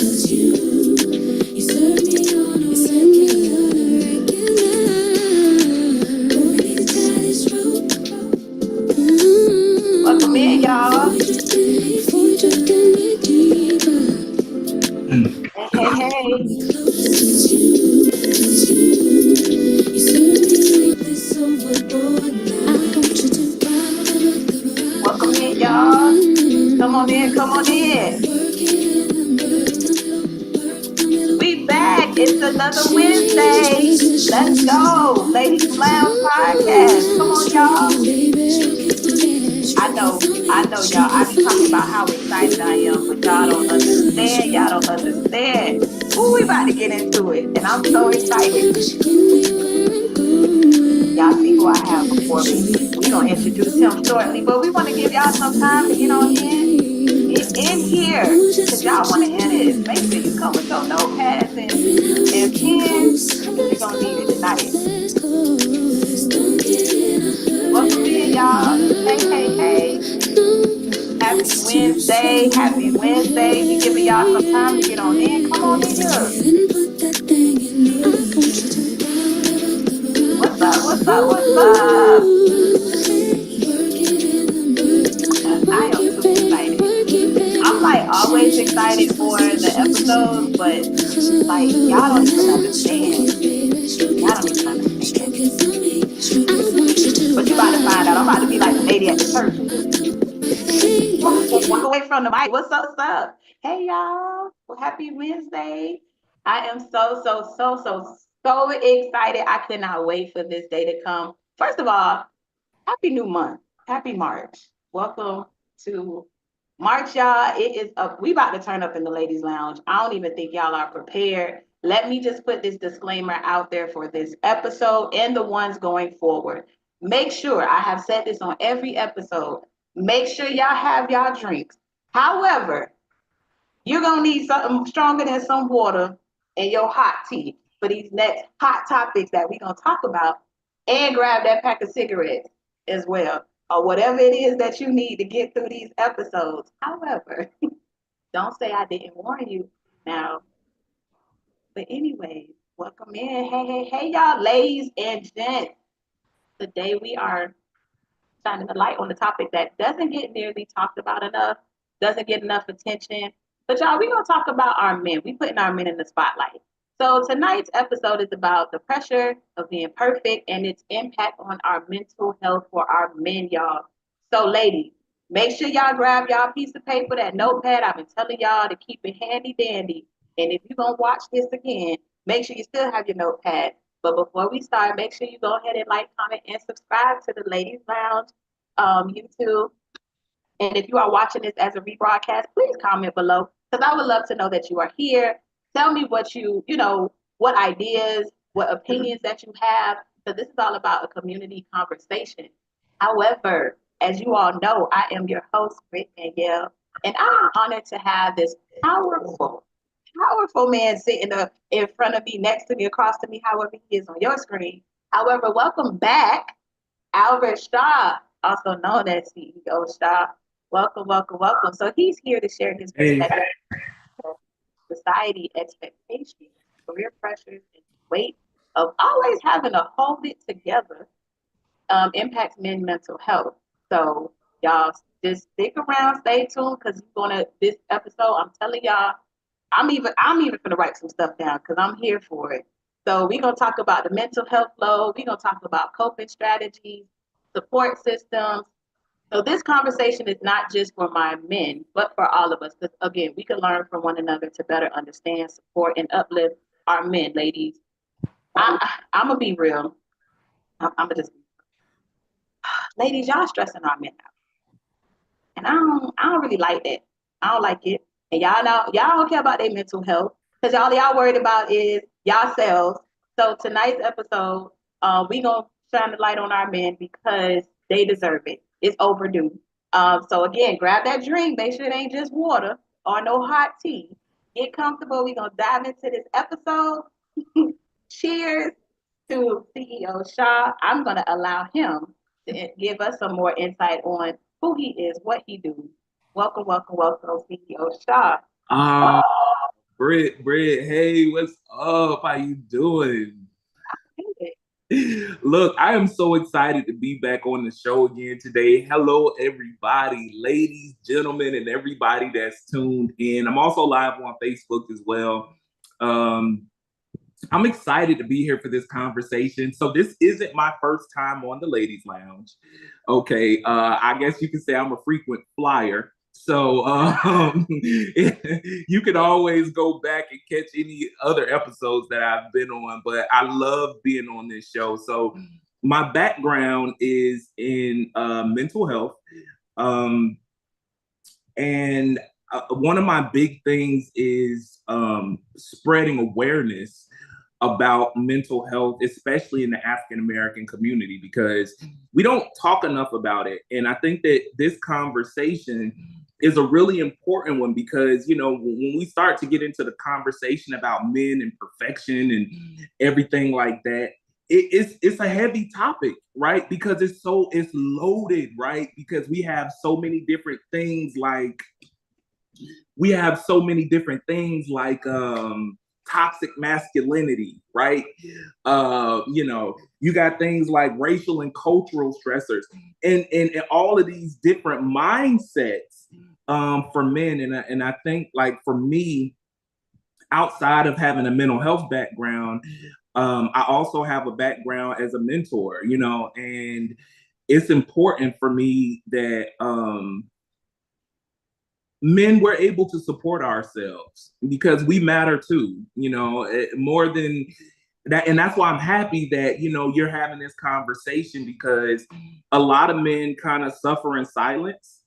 Welcome in, y'all. Welcome in, y'all. Come on in, come on in. We back. It's another Wednesday. Let's go. Ladies Lounge Podcast. Come on, y'all. I know, y'all. I be talking about how excited I am, but y'all don't understand. Y'all don't understand. Ooh, we about to get into it, and I'm so excited. Y'all see who I have before me. We're going to introduce him shortly, but we want to give y'all some time to get on get in here, because y'all want to hear this. Make sure you come with your notepads and pens, because you're going to need it tonight. Welcome in, y'all. Hey. Happy Wednesday. Happy Wednesday. We giving y'all some time to get on in. Come on in here. What's up? What's up? What's up? I am super excited. I'm like always excited for the episodes, but like y'all don't even understand. Y'all don't even understand. But you about to find out. I'm about to be like the lady at the church. Walk away from the mic. What's up? What's up? Hey y'all. Well, happy Wednesday. I am so excited. I cannot wait for this day to come. First of all, happy new month. Happy March. Welcome to March, y'all. It is up. We about to turn up in the ladies' lounge. I don't even think y'all are prepared. Let me just put this disclaimer out there for this episode and the ones going forward. Make sure, I have said this on every episode, make sure y'all have y'all drinks. However, you're going to need something stronger than some water and your hot tea for these next hot topics that we're going to talk about, and grab that pack of cigarettes as well, or whatever it is that you need to get through these episodes. However, don't say I didn't warn you now. But anyways, welcome in. Hey, y'all, ladies and gents. Today we are shining the light on the topic that doesn't get nearly talked about enough, doesn't get enough attention. But y'all, we're going to talk about our men. We putting our men in the spotlight. So tonight's episode is about the pressure of being perfect and its impact on our mental health for our men, y'all. So ladies, make sure y'all grab y'all piece of paper, that notepad. I've been telling y'all to keep it handy dandy. And if you're going to watch this again, make sure you still have your notepad. But before we start, make sure you go ahead and like, comment, and subscribe to the Ladies Lounge YouTube. And if you are watching this as a rebroadcast, please comment below, because I would love to know that you are here. Tell me what what ideas, what opinions that you have, because this is all about a community conversation. However, as you all know, I am your host, Britt Danielle, and I am honored to have this powerful man sitting in front of me, next to me, across to me, however he is on your screen. However, welcome back, Albert Shaw, also known as CEO Shaw. Welcome. So he's here to share his perspective, society expectations, career pressures, and weight of always having to hold it together impacts men's mental health. So y'all just stick around, stay tuned, because this episode, I'm telling y'all, I'm even gonna write some stuff down because I'm here for it. So we're gonna talk about the mental health load. We're gonna talk about coping strategies, support systems. So this conversation is not just for my men, but for all of us. Because again, we can learn from one another to better understand, support, and uplift our men, ladies. I'm gonna be real. I'm gonna just, ladies, y'all stressing our men out, and I don't really like that. I don't like it. And y'all don't care about their mental health, because y'all worried about is y'all selves. So tonight's episode, we gonna shine the light on our men because they deserve it. It's overdue. So again, grab that drink. Make sure it ain't just water or no hot tea. Get comfortable. We gonna dive into this episode. Cheers to CEO Shaw. I'm gonna allow him to give us some more insight on who he is, what he do. Welcome, CEO Shaw. Britt, hey, what's up? How you doing? Look, I am so excited to be back on the show again today. Hello, everybody, ladies, gentlemen, and everybody that's tuned in. I'm also live on Facebook as well. Um, I'm excited to be here for this conversation. So this isn't my first time on the Ladies Lounge. Okay, I guess you could say I'm a frequent flyer. So you can always go back and catch any other episodes that I've been on. But I love being on this show. So my background is in mental health. Um, and one of my big things is spreading awareness about mental health, especially in the African American community, because we don't talk enough about it. And I think that this conversation is a really important one because, you know, when we start to get into the conversation about men and perfection and everything like that, it's a heavy topic, right? Because it's loaded, right? Because we have so many different things like toxic masculinity, right? You know, you got things like racial and cultural stressors and all of these different mindsets for men. And I think like for me, outside of having a mental health background, I also have a background as a mentor, you know, and it's important for me that men were able to support ourselves because we matter too, you know, more than that. And that's why I'm happy that, you know, you're having this conversation because a lot of men kind of suffer in silence.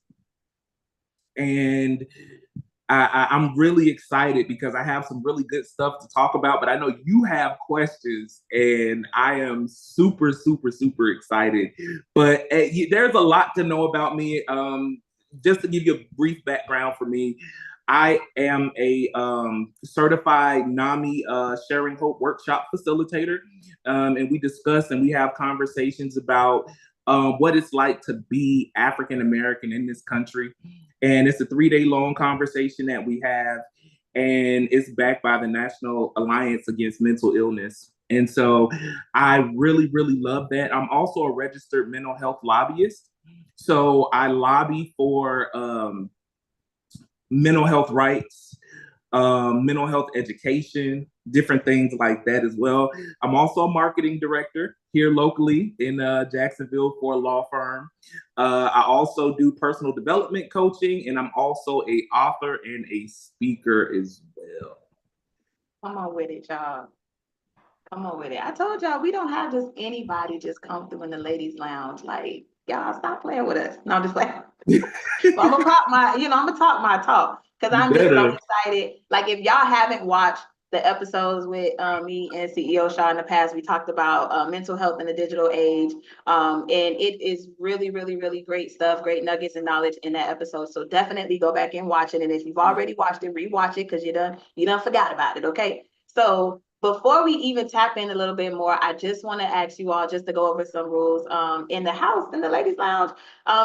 And I'm really excited because I have some really good stuff to talk about, but I know you have questions and I am super, super, super excited. But there's a lot to know about me. Just to give you a brief background for me, I am a certified NAMI Sharing Hope workshop facilitator. And we discuss and we have conversations about what it's like to be African American in this country. And it's a 3-day long conversation that we have, and it's backed by the National Alliance Against Mental Illness. And so I really, really love that. I'm also a registered mental health lobbyist. So I lobby for mental health rights, mental health education, different things like that as well. I'm also a marketing director here locally in Jacksonville for a law firm. I also do personal development coaching, and I'm also an author and a speaker as well. Come on with it, y'all. Come on with it. I told y'all we don't have just anybody just come through in the ladies' lounge. Like, y'all stop playing with us. No, I'm just like, so I'm gonna I'm gonna talk my talk because I'm just so excited. Like, if y'all haven't watched the episodes with me and CEO Shaw in the past, we talked about mental health in the digital age. And it is really, really, really great stuff, great nuggets and knowledge in that episode. So definitely go back and watch it. And if you've already watched it, rewatch it because you done forgot about it. Okay. So before we even tap in a little bit more, I just want to ask you all just to go over some rules in the house, in the ladies' lounge.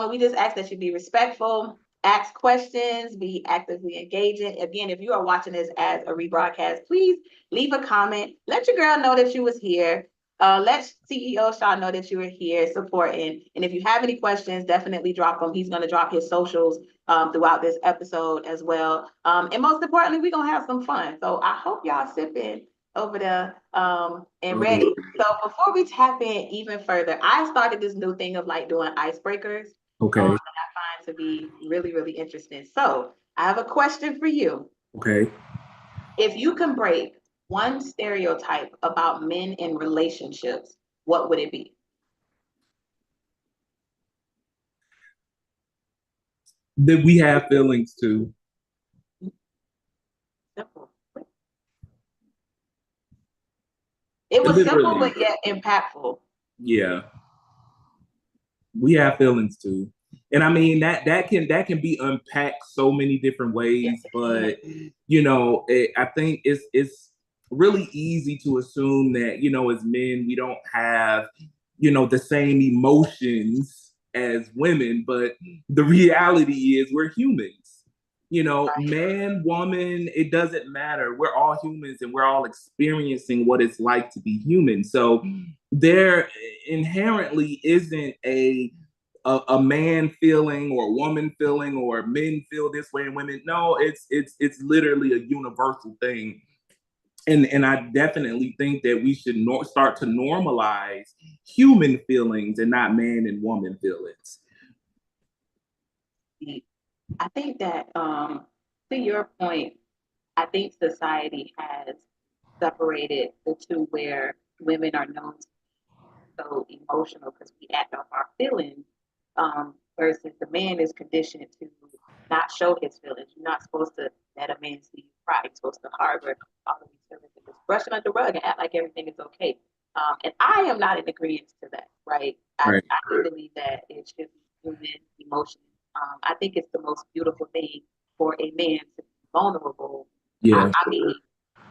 We just ask that you be respectful, ask questions, be actively engaging. Again, if you are watching this as a rebroadcast, please leave a comment. Let your girl know that you was here. Let CEO Shaw know that you were here supporting. And if you have any questions, definitely drop them. He's going to drop his socials throughout this episode as well. And most importantly, we're going to have some fun. So I hope y'all sipping over there and ready. So before we tap in even further, I started this new thing of like doing icebreakers. Okay. That I find to be really, really interesting. So I have a question for you. Okay. If you can break one stereotype about men in relationships, what would it be? That we have feelings too. Simple. It was simple, but yet impactful. Yeah. We have feelings too. And I mean that can be unpacked so many different ways, but you know, I think it's really easy to assume that, you know, as men we don't have, you know, the same emotions as women, but the reality is we're humans. Man, woman, it doesn't matter. We're all humans and we're all experiencing what it's like to be human. So there inherently isn't a man feeling or a woman feeling or men feel this way and women. No, it's literally a universal thing. And I definitely think that we should start to normalize human feelings and not man and woman feelings. I think that to your point, I think society has separated the two where women are known to be so emotional because we act off our feelings, versus the man is conditioned to not show his feelings. You're not supposed to let a man see you cry. You're supposed to harbor all of these feelings and just brush it under the rug and act like everything is okay. And I am not in agreement to that, right? Right. I do believe that it should be human emotions. I think it's the most beautiful thing for a man to be vulnerable. Yeah. I mean,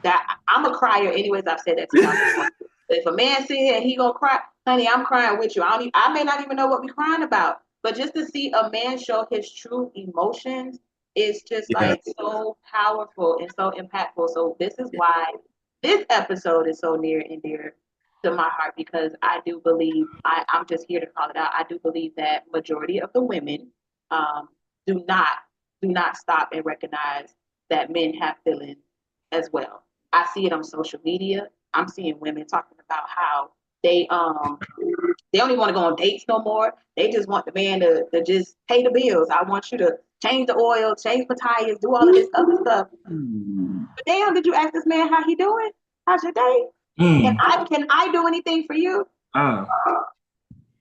that I'm a crier anyways. I've said that to y'all before. If a man sit here and he gonna cry, honey, I'm crying with you. I may not even know what we're crying about, but just to see a man show his true emotions is just Yeah. like so powerful and so impactful. So this is why this episode is so near and dear to my heart, because I do believe I'm just here to call it out. I do believe that majority of the women um, do not stop and recognize that men have feelings as well. I see it on social media. I'm seeing women talking about how they don't even want to go on dates no more. They just want the man to just pay the bills. I want you to change the oil, change my tires, do all of this other stuff. But damn, did you ask this man how he doing? How's your day? Can I do anything for you? Uh.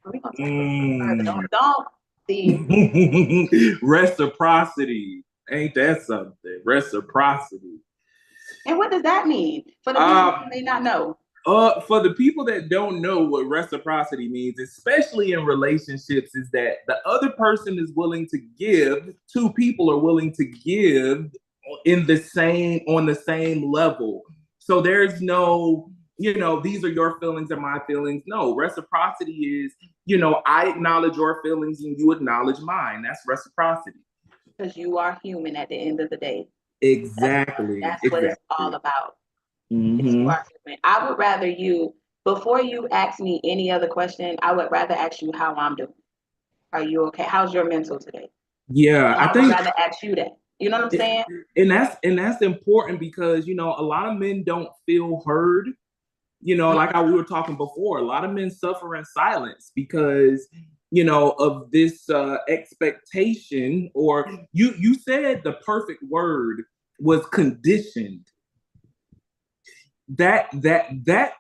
We're gonna talk about it further. Don't see. Reciprocity. Ain't that something? Reciprocity. And what does that mean for the people who may not know? For the people that don't know what reciprocity means, especially in relationships, is that the other person is willing to give, two people are willing to give on the same level. So there's no, these are your feelings and my feelings. No, reciprocity is, I acknowledge your feelings and you acknowledge mine. That's reciprocity. Because you are human at the end of the day. Exactly. That's what it's all about. Mm-hmm. I would rather you, before you ask me any other question, I would rather ask you how I'm doing. Are you okay? How's your mental today? Yeah, And I would rather ask you that. You know what I'm saying? And that's important because a lot of men don't feel heard. Like we were talking before, a lot of men suffer in silence because of this expectation, or you said the perfect word was conditioned. That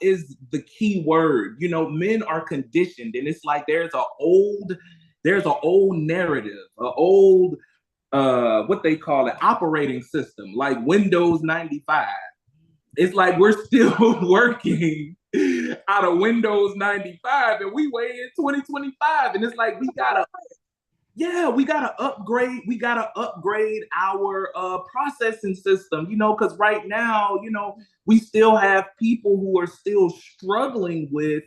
is the key word. Men are conditioned, and it's like there's an old narrative, an old what they call it, operating system, like Windows 95. It's like we're still working out of Windows 95 and we way in 2025. And it's like we gotta upgrade our processing system, because right now, we still have people who are still struggling with,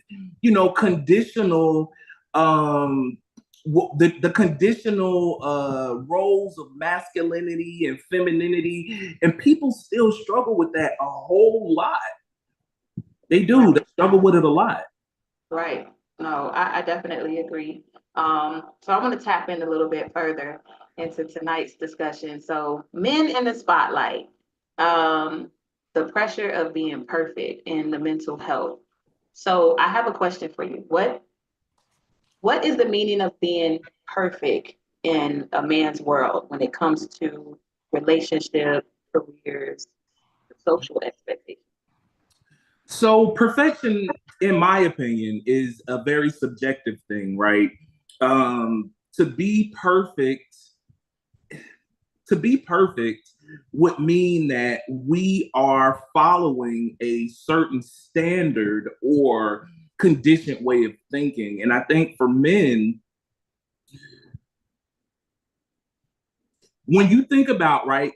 conditional the conditional roles of masculinity and femininity, and people still struggle with that a whole lot. They do. They struggle with it a lot. Right. No, I definitely agree. So I want to tap in a little bit further into tonight's discussion. So men in the spotlight, the pressure of being perfect and the mental health. So I have a question for you. What is the meaning of being perfect in a man's world when it comes to relationship, careers, social expectations? So perfection, in my opinion, is a very subjective thing, right? To be perfect, would mean that we are following a certain standard or conditioned way of thinking. And I think for men, when you think about, right,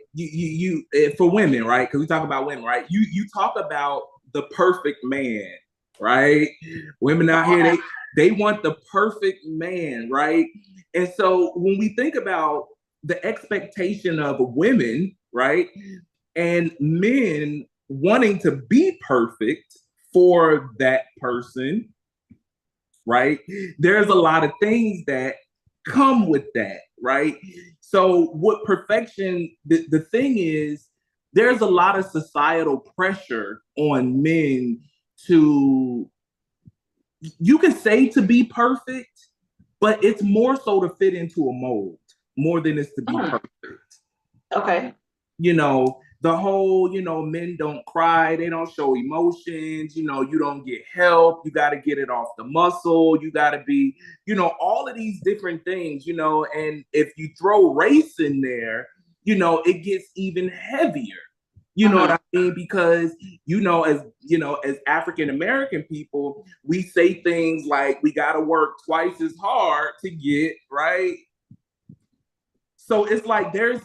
for women, right, because we talk about women, right, you talk about the perfect man, right? Women out here, they want the perfect man, right? And so when we think about the expectation of women, right? And men wanting to be perfect for that person, right? There's a lot of things that come with that, right? So, what perfection, the thing is, there's a lot of societal pressure on men to, you can say to be perfect, but it's more so to fit into a mold more than it's to be Mm, perfect. okay. The whole, men don't cry, they don't show emotions, you don't get help, you got to get it off the muscle, you got to be, all of these different things, and if you throw race in there, it gets even heavier. You know what Mm-hmm. I mean? Because, as African American people, we say things like we got to work twice as hard to get, right? So it's like there's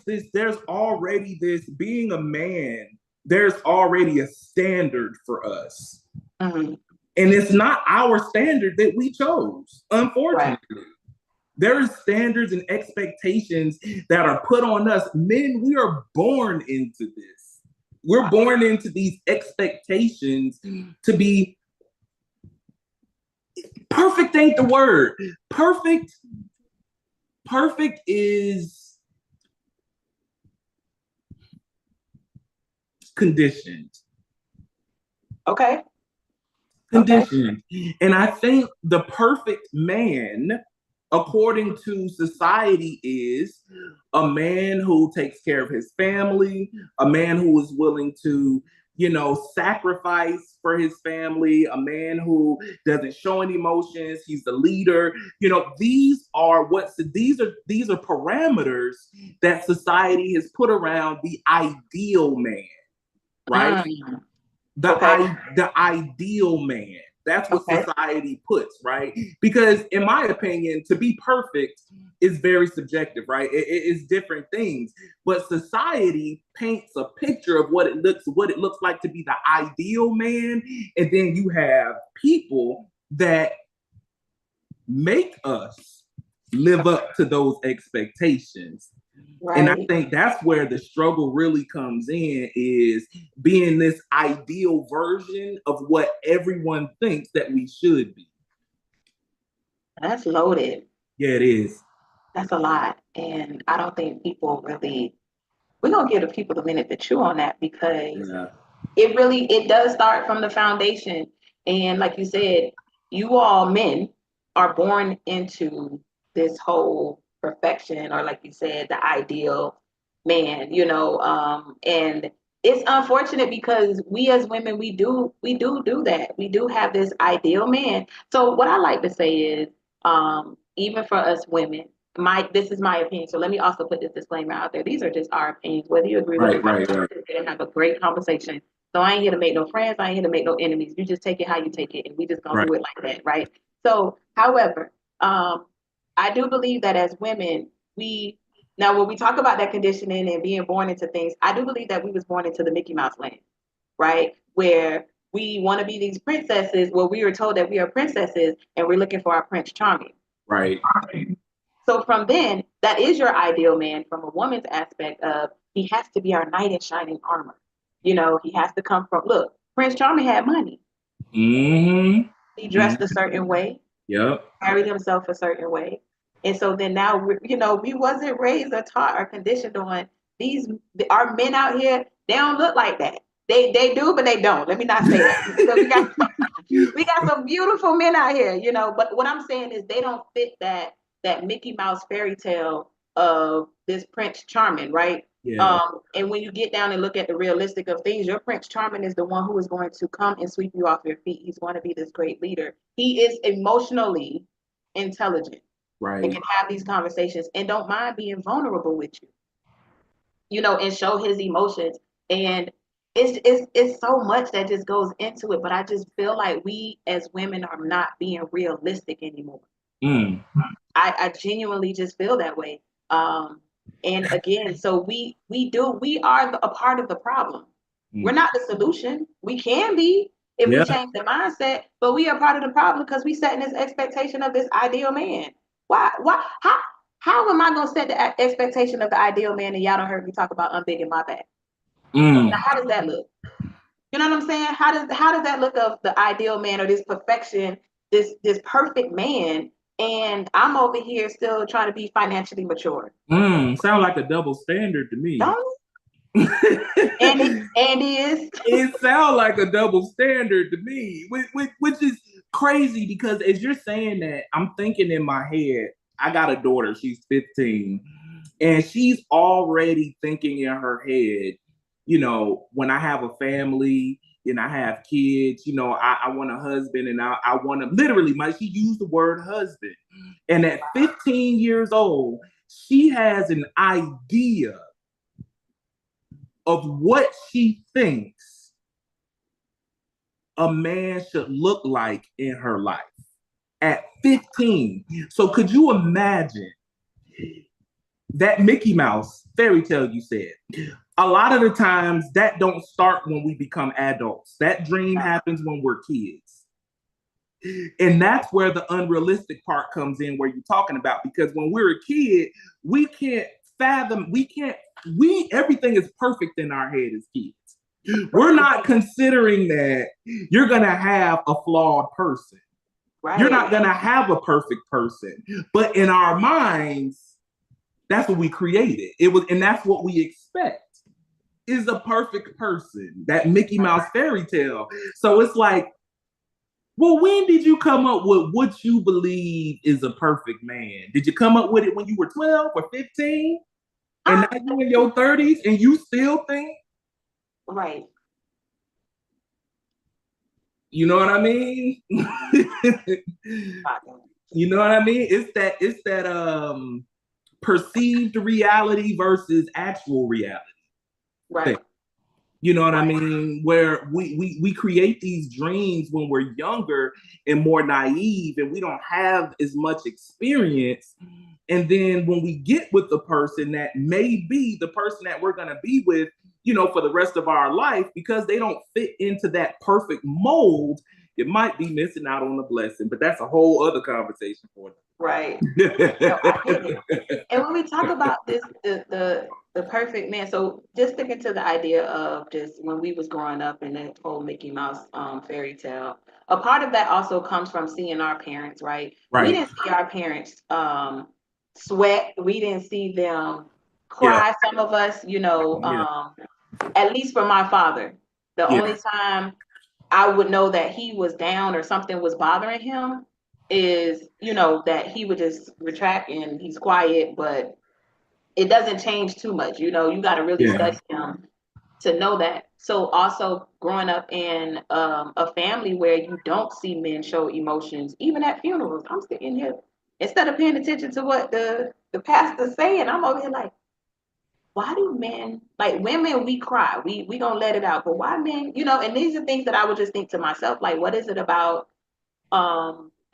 already this, being a man, there's already a standard for us. Mm-hmm. And it's not our standard that we chose, Right. unfortunately. There are standards and expectations that are put on us. Men, we are born into this. We're born into these expectations to be perfect, ain't the word. Perfect is conditioned. Okay. Okay. Conditioned. And I think the perfect man, according to society, is a man who takes care of his family, a man who is willing to, sacrifice for his family, a man who doesn't show any emotions, he's the leader. These are parameters that society has put around the ideal man, right? Mm. the Okay. the ideal man. That's what Okay. society puts, right? Because in my opinion, to be perfect is very subjective, right? It is different things, but society paints a picture of what it looks like to be the ideal man, and then you have people that make us live up to those expectations. And I Right. think that's where the struggle really comes in, is being this ideal version of what everyone thinks that we should be. That's loaded. Yeah, it is. That's a lot. And I don't think people really, we're gonna give the people a minute to chew on that because Yeah. it does start from the foundation. And like you said, you all men are born into this whole perfection, or like you said, the ideal man, and it's unfortunate because we as women, we do that. We do have this ideal man. So what I like to say is, even for us women, this is my opinion. So let me also put this disclaimer out there. These are just our opinions. Whether you agree with Right, them, I'm right, going right. to sit there and have a great conversation. So I ain't here to make no friends. I ain't here to make no enemies. You just take it how you take it, and we just gonna Right. do it like that, right? So, however, I do believe that as women, we now when we talk about that conditioning and being born into things, I do believe that we was born into the Mickey Mouse land, right? Where we want to be these princesses, where we were told that we are princesses and we're looking for our Prince Charming. Right. So from then, that is your ideal man from a woman's aspect of he has to be our knight in shining armor. He has to come from, look, Prince Charming had money. Mm-hmm. He Mm-hmm. dressed a certain way, Yep. carried himself a certain way. And so then now, we wasn't raised or taught or conditioned on these, our men out here, they don't look like that. They do, but they don't. Let me not say that. Because we got some beautiful men out here, but what I'm saying is they don't fit that Mickey Mouse fairy tale of this Prince Charming, right? Yeah. And when you get down and look at the realistic of things, your Prince Charming is the one who is going to come and sweep you off your feet. He's going to be this great leader. He is emotionally intelligent and Right. can have these conversations and don't mind being vulnerable with you, and show his emotions. And it's so much that just goes into it. But I just feel like we as women are not being realistic anymore. Mm. I genuinely just feel that way. Um, and again, so we are a part of the problem. We're Mm. not the solution. We can be if we Yeah. change the mindset, but we are part of the problem because we setting this expectation of this ideal man. Why? How? how am I going to set the expectation of the ideal man and y'all don't heard me talk about unbigging my back? Mm. Now, how does that look? You know what I'm saying? How does that look of the ideal man or this perfection, this perfect man, and I'm over here still trying to be financially mature? Sound like a double standard to me. Don't it? And is It sounds like a double standard to me, which is crazy because as you're saying that, I'm thinking in my head, I got a daughter, she's 15, and she's already thinking in her head, when I have a family and I have kids, I want a husband and I want to literally, she used the word husband. And at 15 years old, she has an idea of what she thinks a man should look like in her life at 15. So could you imagine that Mickey Mouse fairy tale you said? A lot of the times that don't start when we become adults. That dream happens when we're kids. And that's where the unrealistic part comes in, where you're talking about, because when we're a kid, we can't fathom, everything is perfect in our head as kids. We're not considering that you're going to have a flawed person. Right. You're not going to have a perfect person. But in our minds, that's what we created. And that's what we expect is a perfect person, that Mickey Mouse fairy tale. So it's like, well, when did you come up with what you believe is a perfect man? Did you come up with it when you were 12 or 15? And now you're in your 30s and you still think? Right. You know what I mean? You know what I mean? It's that perceived reality versus actual reality. Right. You know what I mean? Where we create these dreams when we're younger and more naive and we don't have as much experience. And then when we get with the person that may be the person that we're going to be with, for the rest of our life, because they don't fit into that perfect mold, it might be missing out on a blessing. But that's a whole other conversation for them. Right. No, I get it. And when we talk about this, the perfect man, so just sticking to the idea of just when we was growing up in that whole Mickey Mouse fairy tale, a part of that also comes from seeing our parents, right? Right. We didn't see our parents sweat. We didn't see them cry. Yeah. Some of us, at least for my father, the only time I would know that he was down or something was bothering him is, that he would just retract and he's quiet, but it doesn't change too much. You got to really study him to know that. So also growing up in a family where you don't see men show emotions, even at funerals, I'm sitting here, instead of paying attention to what the pastor's saying, I'm over here like, why do men, like women, we cry, we gonna let it out, but why men, and these are things that I would just think to myself, like, what is it about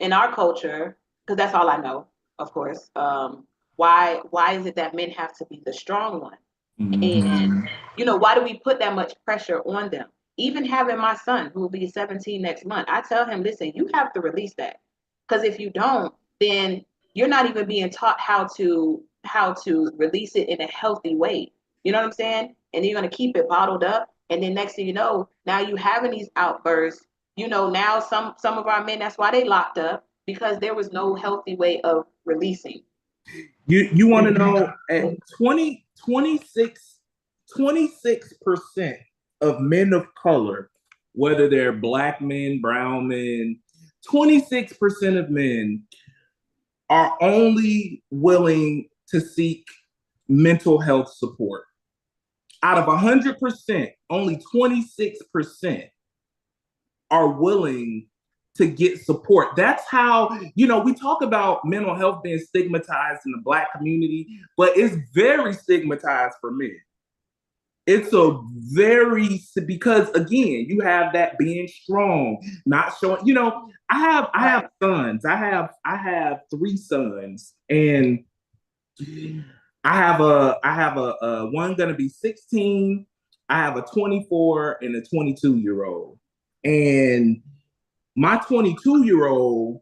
in our culture, because that's all I know, of course, why is it that men have to be the strong one? And why do we put that much pressure on them? Even having my son, who will be 17 next month, I tell him, listen, you have to release that, because if you don't, then you're not even being taught how to release it in a healthy way. You know what I'm saying? And you're going to keep it bottled up, and then next thing you know, now you having these outbursts. Now some of our men, that's why they locked up, because there was no healthy way of releasing. You want to know, at 26% of men of color, whether they're black men, brown men, 26% of men are only willing to seek mental health support. Out of 100%, only 26% are willing to get support. That's how, we talk about mental health being stigmatized in the Black community, but it's very stigmatized for men. It's because again, you have that being strong, not showing, I have sons. I have 3 sons, and I have a one gonna be 16, I have a 24 and a 22-year-old. And my 22-year-old,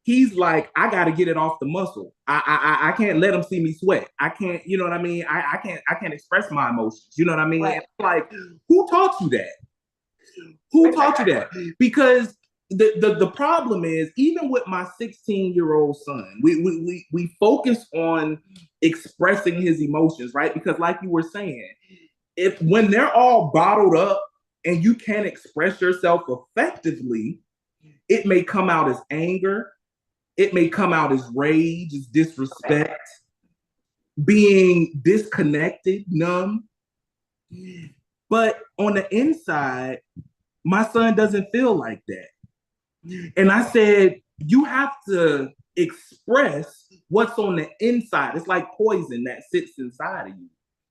he's like, I got to get it off the muscle. I can't let him see me sweat. I can't, you know what I mean? I can't express my emotions. You know what I mean? Right. And like, who taught you that? Who taught you that? Because the problem is, even with my 16-year-old son, we focus on expressing his emotions, right? Because like you were saying, if when they're all bottled up and you can't express yourself effectively, it may come out as anger, it may come out as rage, as disrespect, being disconnected, numb. But on the inside, my son doesn't feel like that. And I said, you have to express what's on the inside. It's like poison that sits inside of you,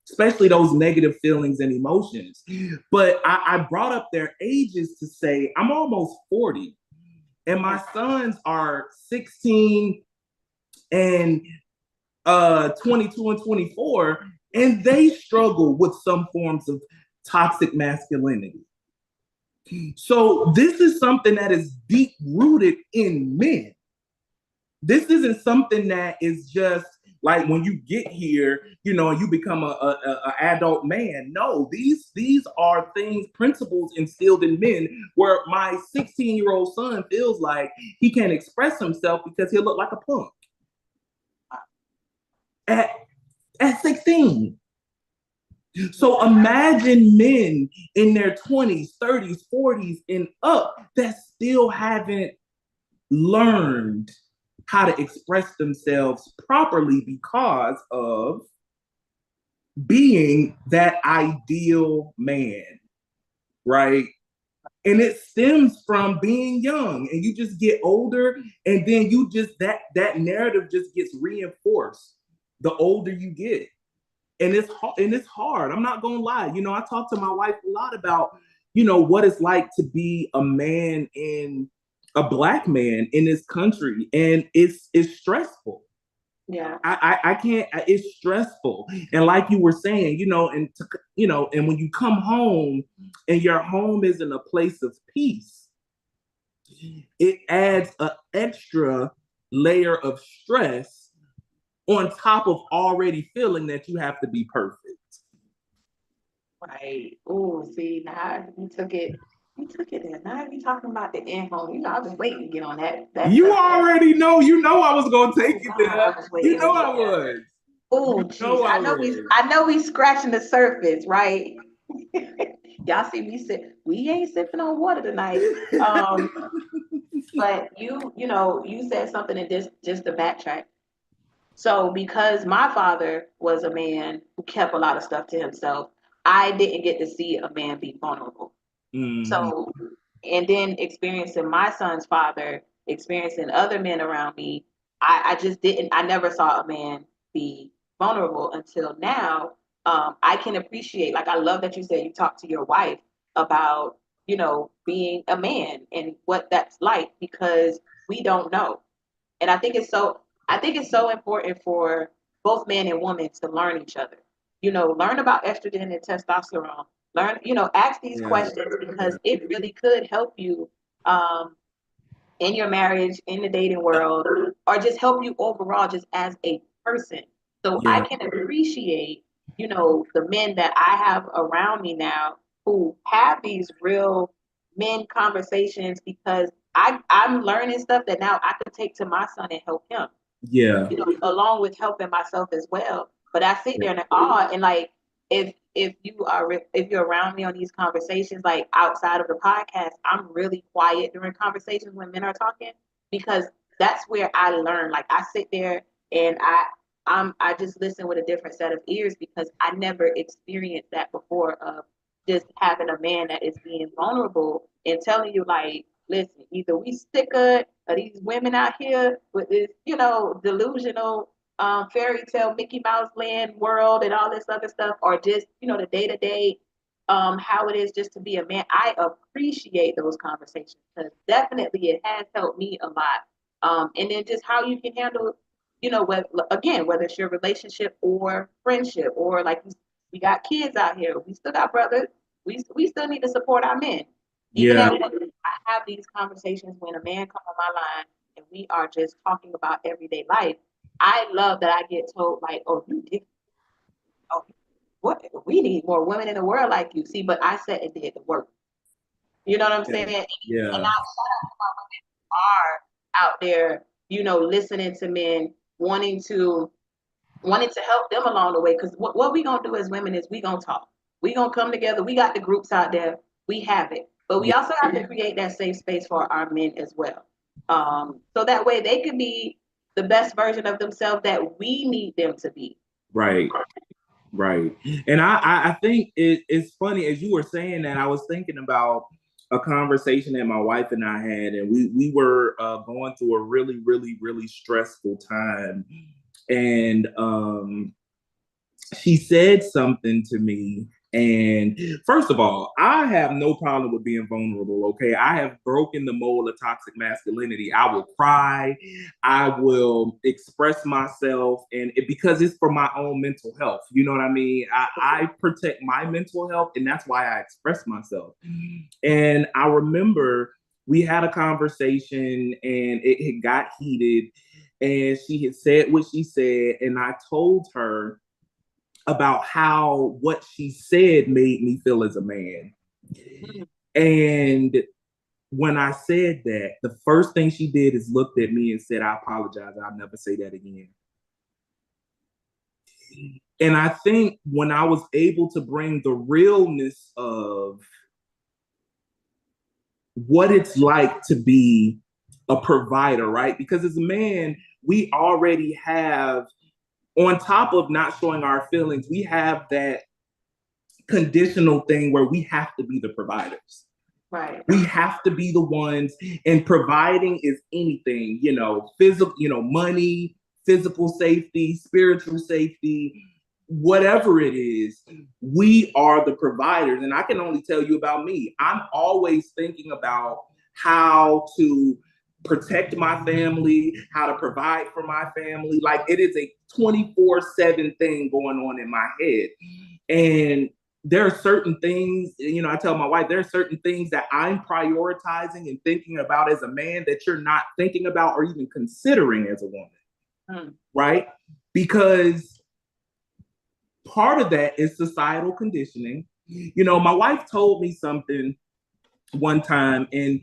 especially those negative feelings and emotions. But I brought up their ages to say, I'm almost 40, and my sons are 16 and 22 and 24, and they struggle with some forms of toxic masculinity. So this is something that is deep rooted in men. This isn't something that is just like when you get here, you know, and you become a adult man. No, these are things, principles instilled in men. Where my 16-year-old son feels like he can't express himself because he'll look like a punk at at 16. So imagine men in their 20s, 30s, 40s, and up that still haven't learned how to express themselves properly because of being that ideal man, right? And it stems from being young, and you just get older, and then you just that narrative just gets reinforced the older you get. And it's hard. I'm not gonna lie. You know, I talk to my wife a lot about, you know, what it's like to be a man in a black man in this country, and it's stressful. Yeah. I can't. It's stressful, and like you were saying, you know, and when you come home, and your home isn't a place of peace, it adds an extra layer of stress on top of already feeling that you have to be perfect. Right. Oh, see, now you took it there. Now you talking about the in home. You know, I was waiting to get on that You subject. already know. You know I was gonna take Oh you God, I there. was You waiting to know I get there. was. Oh, You jeez. know I was. I know we scratching the surface, right? Y'all see me sip. We ain't sipping on water tonight. Um, but you know, you said something in this just to backtrack. So because my father was a man who kept a lot of stuff to himself, I didn't get to see a man be vulnerable. Mhm. So, and then experiencing my son's father, experiencing other men around me, I just didn't, I never saw a man be vulnerable until now. I can appreciate, like, I love that you said you talked to your wife about, you know, being a man and what that's like because we don't know. And I think it's so important for both men and women to learn each other. You know, learn about estrogen and testosterone. Learn, you know, ask these Yeah. questions because it really could help you um, in your marriage, in the dating world, or just help you overall just as a person. So I Yeah. can appreciate, you know, the men that I have around me now who have these real men conversations because I'm learning stuff that now I could take to my son and help him, Yeah. you know, along with helping myself as well. But I sit there in awe and like if you're around me on these conversations, like outside of the podcast, I'm really quiet during conversations when men are talking because that's where I learn. Like I sit there and I just listen with a different set of ears because I never experienced that before of just having a man that is being vulnerable and telling you like, listen, either we stick of these women out here with this, you know, delusional fairy tale Mickey Mouse land world and all this other stuff, or just, you know, the day to day how it is just to be a man. I appreciate those conversations because definitely it has helped me a lot. And then just how you can handle, you know, whether it's your relationship or friendship, or like we got kids out here, we still got brothers, we still need to support our men. Even Yeah. at work, I have these conversations when a man come on my line and we are just talking about everyday life, I love that I get told like, oh, you did, oh, what, we need more women in the world like you. See, but I said and did the work. You know what I'm Yeah. saying? And Yeah. I are out there, listening to men, wanting to help them along the way. Because what we gonna do as women is we gonna talk. We gonna come together. We got the groups out there. We have it, but we Yeah. also have to create that safe space for our men as well. So that way they can be the best version of themselves that we need them to be. Right. Right. And I think it's funny as you were saying that, I was thinking about a conversation that my wife and I had, and we were going through a really, really, really stressful time. And she said something to me. And first of all, I have no problem with being vulnerable. Okay. I have broken the mold of toxic masculinity. I will cry. I will express myself. And because it's for my own mental health. You know what I mean? I protect my mental health. And that's why I express myself. And I remember we had a conversation and it got heated. And she had said what she said. And I told her about how what she said made me feel as a man. And when I said that, the first thing she did is looked at me and said, I apologize. I'll never say that again. And I think when I was able to bring the realness of what it's like to be a provider, right? Because as a man, we already have, on top of not showing our feelings, we have that conditional thing where we have to be the providers. Right. We have to be the ones, and providing is anything, physical, money, physical safety, spiritual safety, whatever it is, we are the providers. And I can only tell you about me. I'm always thinking about how to protect my family, how to provide for my family. Like, it is a 24/7 thing going on in my head. And there are certain things, I tell my wife, there are certain things that I'm prioritizing and thinking about as a man that you're not thinking about or even considering as a woman, right? Because part of that is societal conditioning. My wife told me something one time, and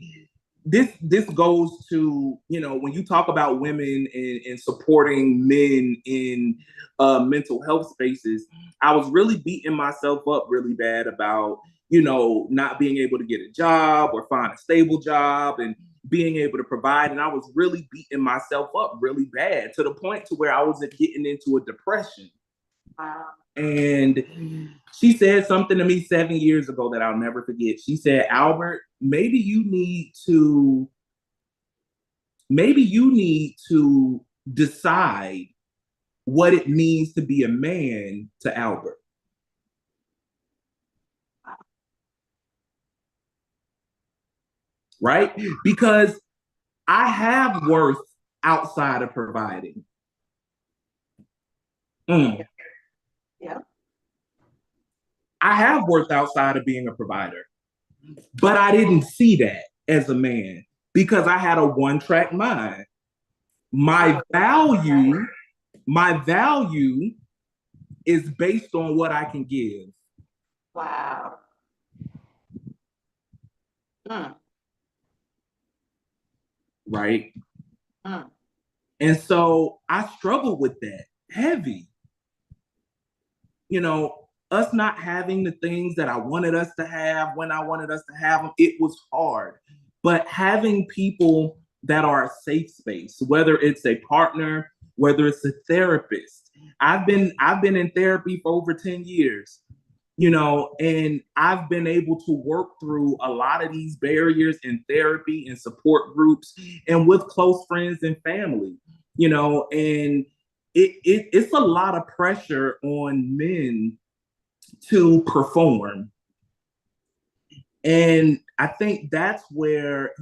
this goes to, when you talk about women and supporting men in mental health spaces. I was really beating myself up really bad about, not being able to get a job or find a stable job and being able to provide. And I was really beating myself up really bad, to the point to where I was getting into a depression. Wow. And she said something to me 7 years ago that I'll never forget. She said, Albert, maybe you need to decide what it means to be a man to Albert. Right? Because I have worth outside of providing. Yeah. I have worth outside of being a provider. But I didn't see that as a man because I had a one-track mind. My value is based on what I can give. Wow. Right? And so I struggled with that heavy. Us not having the things that I wanted us to have when I wanted us to have them, it was hard. But having people that are a safe space, whether it's a partner, whether it's a therapist. I've been in therapy for over 10 years, and I've been able to work through a lot of these barriers in therapy and support groups and with close friends and family, and it's a lot of pressure on men to perform. And I think that's where,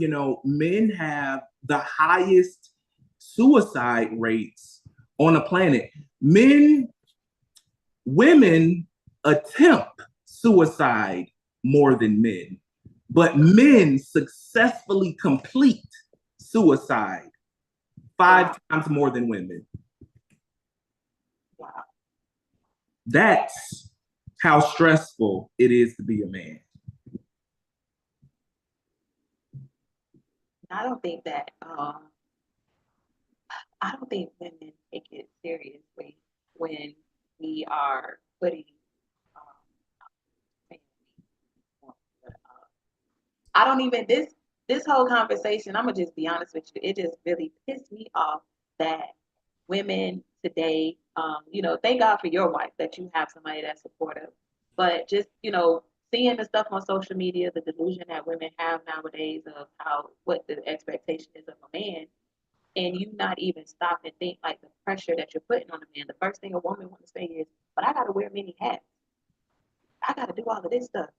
men have the highest suicide rates on the planet. Women attempt suicide more than men, but men successfully complete suicide 5 times more than women. Wow. That's how stressful it is to be a man. I don't think that I don't think women take it seriously when we are putting um, I don't even this whole conversation, I'm gonna just be honest with you, it just really pissed me off that women today, thank God for your wife that you have somebody that's supportive. But just, seeing the stuff on social media, the delusion that women have nowadays of how what the expectation is of a man, and you not even stop and think like the pressure that you're putting on a man. The first thing a woman wants to say is, but I gotta wear many hats. I gotta do all of this stuff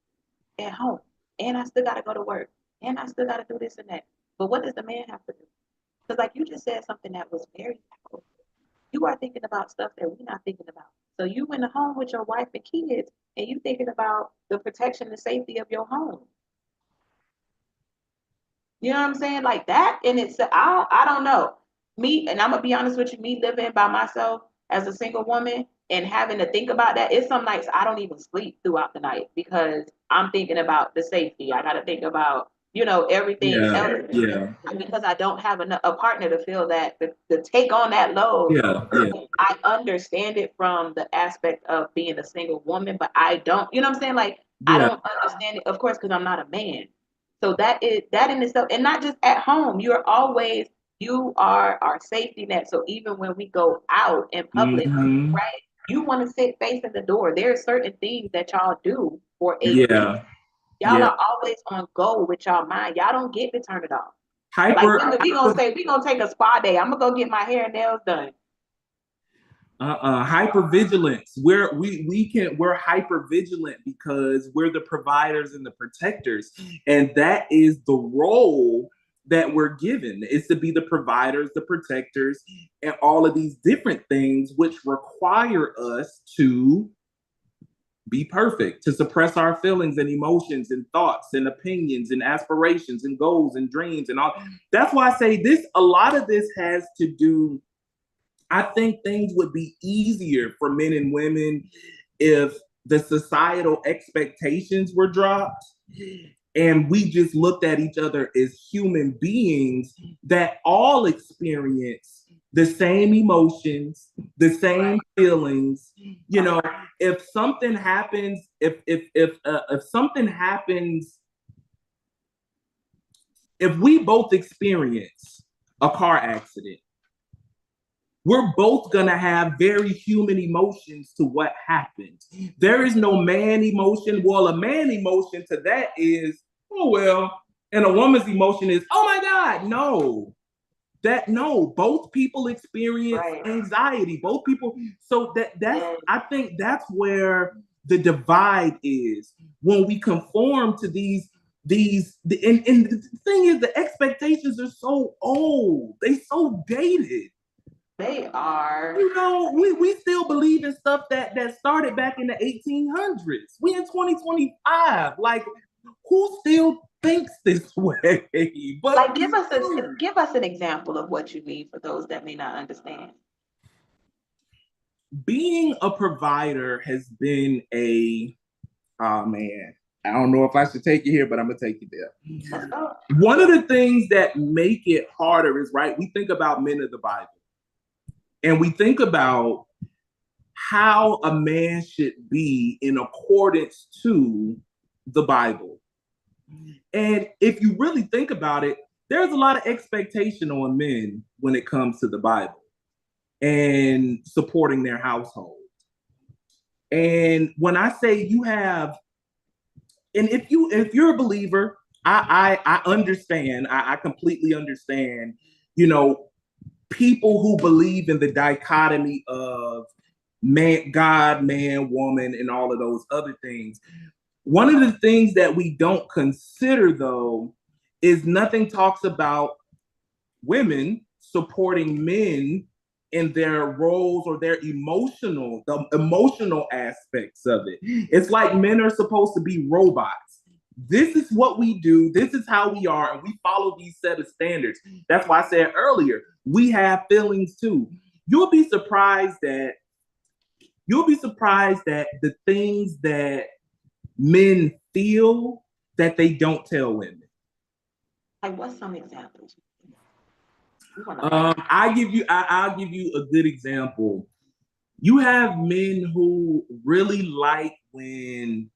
at home. And I still gotta go to work. And I still gotta do this and that. But what does the man have to do? Because like you just said something that was very powerful. You are thinking about stuff that we're not thinking about. So you in the home with your wife and kids, and you thinking about the protection and safety of your home. You know what I'm saying? Like that, and it's I don't know. Me, and I'm gonna be honest with you, me living by myself as a single woman and having to think about that, it's some nights I don't even sleep throughout the night because I'm thinking about the safety. I gotta think about, everything Yeah, else yeah, because I don't have a partner to feel that to take on that load. yeah, yeah, I understand it from the aspect of being a single woman, but I don't, you know what I'm saying? Like I yeah. don't understand it, of course, because I'm not a man. So that in itself, and not just at home. You are our safety net. So even when we go out in public, Mm-hmm. right? You want to sit facing the door. There are certain things that y'all do for a reason. Yeah, Y'all yeah. are always on go with y'all mind. Y'all don't get to turn it off. Like Hyper. we gonna say we gonna take a spa day. I'm gonna go get my hair and nails done. Hyper vigilance. We're hyper vigilant because we're the providers and the protectors, and that is the role that we're given, is to be the providers, the protectors, and all of these different things which require us to be perfect, to suppress our feelings and emotions and thoughts and opinions and aspirations and goals and dreams and all. That's why I say this, a lot of this has to do, I think things would be easier for men and women if the societal expectations were dropped and we just looked at each other as human beings that all experience the same emotions, the same feelings. You know, if something happens, if something happens, if we both experience a car accident, we're both going to have very human emotions to what happened. There is no man emotion. Well, a man emotion to that is, oh, well, and a woman's emotion is, oh my God, no, both people experience Right. anxiety. Both people. So that's, And I think that's where the divide is when we conform to and the thing is, the expectations are so old. They so dated. they are. We still believe in stuff that started back in the 1800s. We in 2025. Like, who still thinks this way? But Like give us an example of what you mean for those that may not understand. being a provider has been oh man, I don't know if I should take you here, but I'm gonna take you Let's there. go. One of the things that make it harder is, right, we think about men of the Bible and we think about how a man should be in accordance to the Bible. And if you really think about it, there's a lot of expectation on men when it comes to the Bible and supporting their household. And when I say you have, and if you're a believer, I understand, I completely understand, you know, people who believe in the dichotomy of man, God, man, woman, and all of those other things. One of the things that we don't consider, though, is nothing talks about women supporting men in their roles or the emotional aspects of it. It's like men are supposed to be robots. This is what we do. This is how we are, and we follow these set of standards. That's why I said earlier, we have feelings too. You'll be surprised that the things that men feel that they don't tell women. Like, what's some examples? I'll give you a good example. You have men who really like when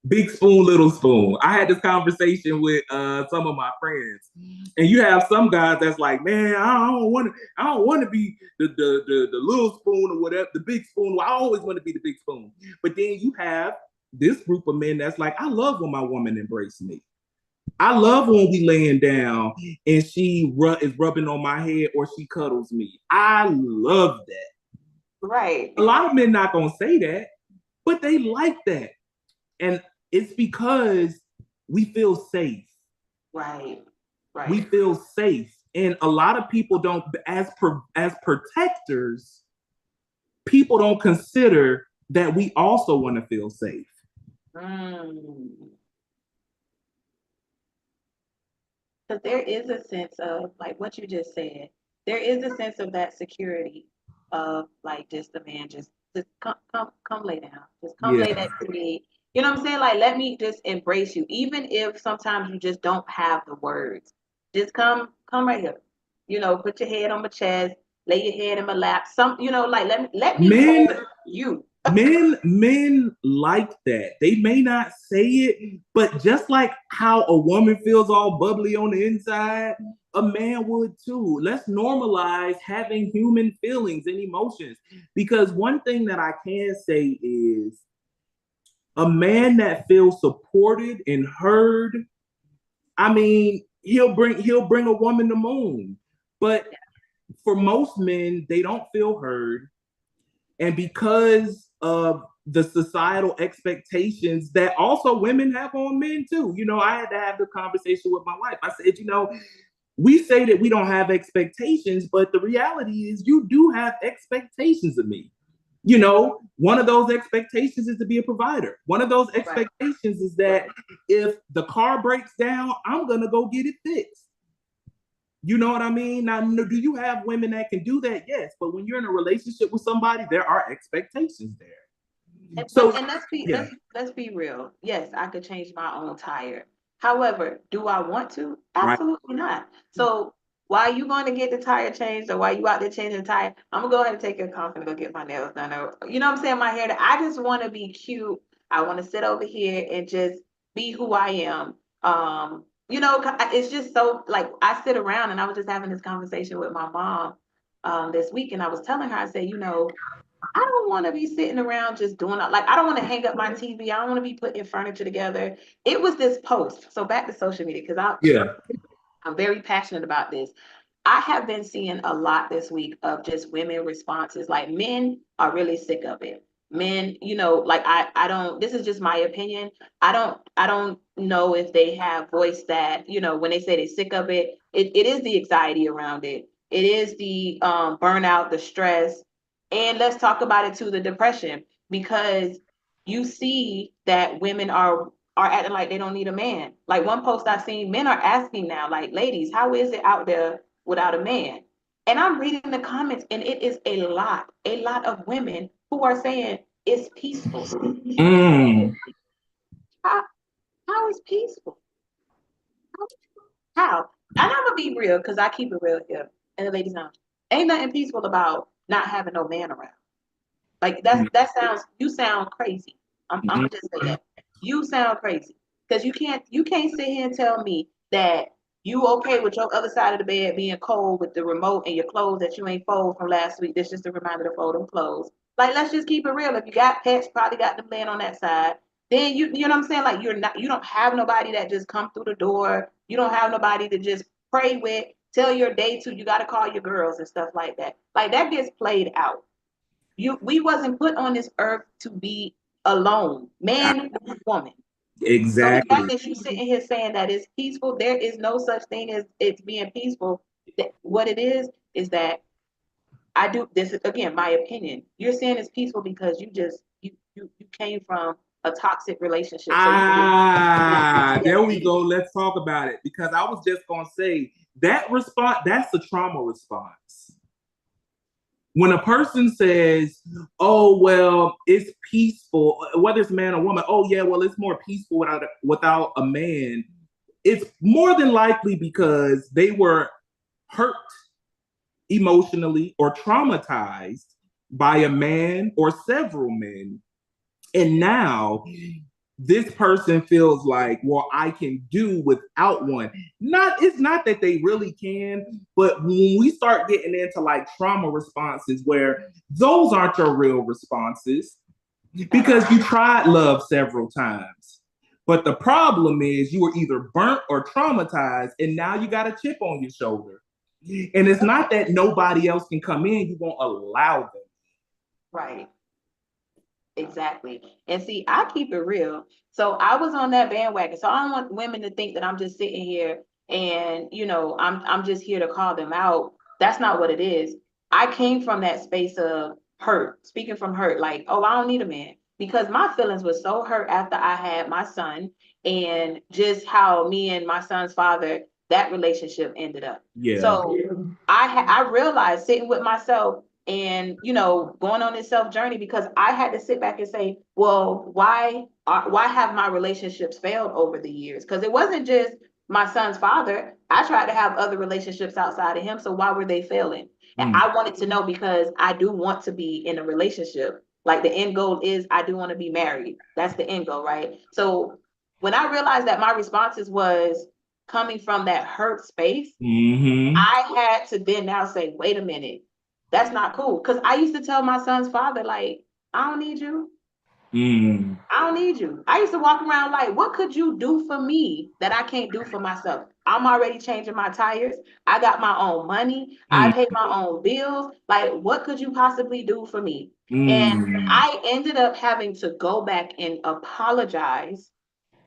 big spoon, little spoon. I had this conversation with some of my friends, and you have some guys that's like, man, I don't want to be the little spoon or whatever, the big spoon. I always want to be the big spoon. But then you have this group of men that's like, I love when my woman embraces me. I love when we laying down and she is rubbing on my head or she cuddles me. I love that. Right. A lot of men not gonna say that, but they like that. And it's because we feel safe. Right. Right. We feel safe. And a lot of people don't, as protectors, people don't consider that we also want to feel safe. Because there is a sense of, like what you just said, there is a sense of that security of like just the man, just come lay down, just come lay that to me. You know what I'm saying? Like, let me just embrace you, even if sometimes you just don't have the words. Just come right here. You know, put your head on my chest, lay your head in my lap. Like let me Men, hold you. men like that. They may not say it, but just like how a woman feels all bubbly on the inside, a man would too. Let's normalize having human feelings and emotions. Because one thing that I can say is a man that feels supported and heard, I mean, he'll bring a woman the moon. But for most men, they don't feel heard. And because of the societal expectations that also women have on men too. You know, I had to have the conversation with my wife. I said, you know, we say that we don't have expectations, but the reality is you do have expectations of me. You know, one of those expectations is to be a provider. One of those expectations is that if the car breaks down, I'm going to go get it fixed. You know what I mean? Now, do you have women that can do that? Yes. But when you're in a relationship with somebody, there are expectations there. And let's be real. Yes, I could change my own tire. However, do I want to? Absolutely not. So why are you going to get the tire changed, or why you out there changing the tire? I'm gonna go ahead and take your car and go get my nails done. Or, you know what I'm saying? My hair. I just want to be cute. I want to sit over here and just be who I am. It's just so, like, I sit around, and I was just having this conversation with my mom this week, and I was telling her, I said, I don't want to be sitting around just doing it. Like, I don't want to hang up my TV. I don't want to be putting furniture together. It was this post. So back to social media, because I'm very passionate about this. I have been seeing a lot this week of just women responses. Like, men are really sick of it. Men, like, I don't, this is just my opinion. I don't know if they have voiced that, when they say they're sick of it, it is the anxiety around it. It is the burnout, the stress. And let's talk about it too, the depression, because you see that women are acting like they don't need a man. Like, one post I've seen, men are asking now, like, ladies, how is it out there without a man? And I'm reading the comments, and it is a lot of women who are saying it's peaceful. How, how is peaceful? How? And I'm gonna be real, because I keep it real here. And the ladies know, ain't nothing peaceful about not having no man around. Like, you sound crazy. I'm gonna just say that. You sound crazy. Because you can't sit here and tell me that you okay with your other side of the bed being cold with the remote and your clothes that you ain't fold from last week. That's just a reminder to fold them clothes. Like, let's just keep it real. If you got pets, probably got them laying on that side. Then you know what I'm saying? Like, you don't have nobody that just come through the door. You don't have nobody to just pray with, tell your day to. You gotta call your girls and stuff like that. Like, that gets played out. We wasn't put on this earth to be alone, man, woman. So the fact Exactly. that you sitting here saying that it's peaceful, there is no such thing as it's being peaceful. What it is that I do this is, again, my opinion. You're saying it's peaceful because you came from a toxic relationship. So There we go. Let's talk about it. Because I was just gonna say that response, that's a trauma response. When a person says, oh, well, it's peaceful, whether it's man or woman, oh, yeah, well, it's more peaceful without a man, it's more than likely because they were hurt emotionally or traumatized by a man or several men. And now this person feels like, well, I can do without one. It's not that they really can, but when we start getting into like trauma responses where those aren't your real responses because you tried love several times. But the problem is you were either burnt or traumatized, and now you got a chip on your shoulder. And it's not that nobody else can come in, you won't allow them. Right. Exactly. And see, I keep it real. So I was on that bandwagon. So I don't want women to think that I'm just sitting here and, I'm just here to call them out. That's not what it is. I came from that space of hurt, speaking from hurt, like, oh, I don't need a man. Because my feelings were so hurt after I had my son and just how me and my son's father, that relationship ended up. Yeah. So I realized sitting with myself and going on this self journey because I had to sit back and say, well, why have my relationships failed over the years? Because it wasn't just my son's father. I tried to have other relationships outside of him, so why were they failing? And I wanted to know because I do want to be in a relationship. Like the end goal is I do want to be married. That's the end goal, right? So when I realized that my responses was coming from that hurt space, I had to then now say, wait a minute, that's not cool. Because I used to tell my son's father, like, I don't need you. I don't need you. I used to walk around like, what could you do for me that I can't do for myself? I'm already changing my tires. I got my own money. I pay my own bills. Like, what could you possibly do for me? And I ended up having to go back and apologize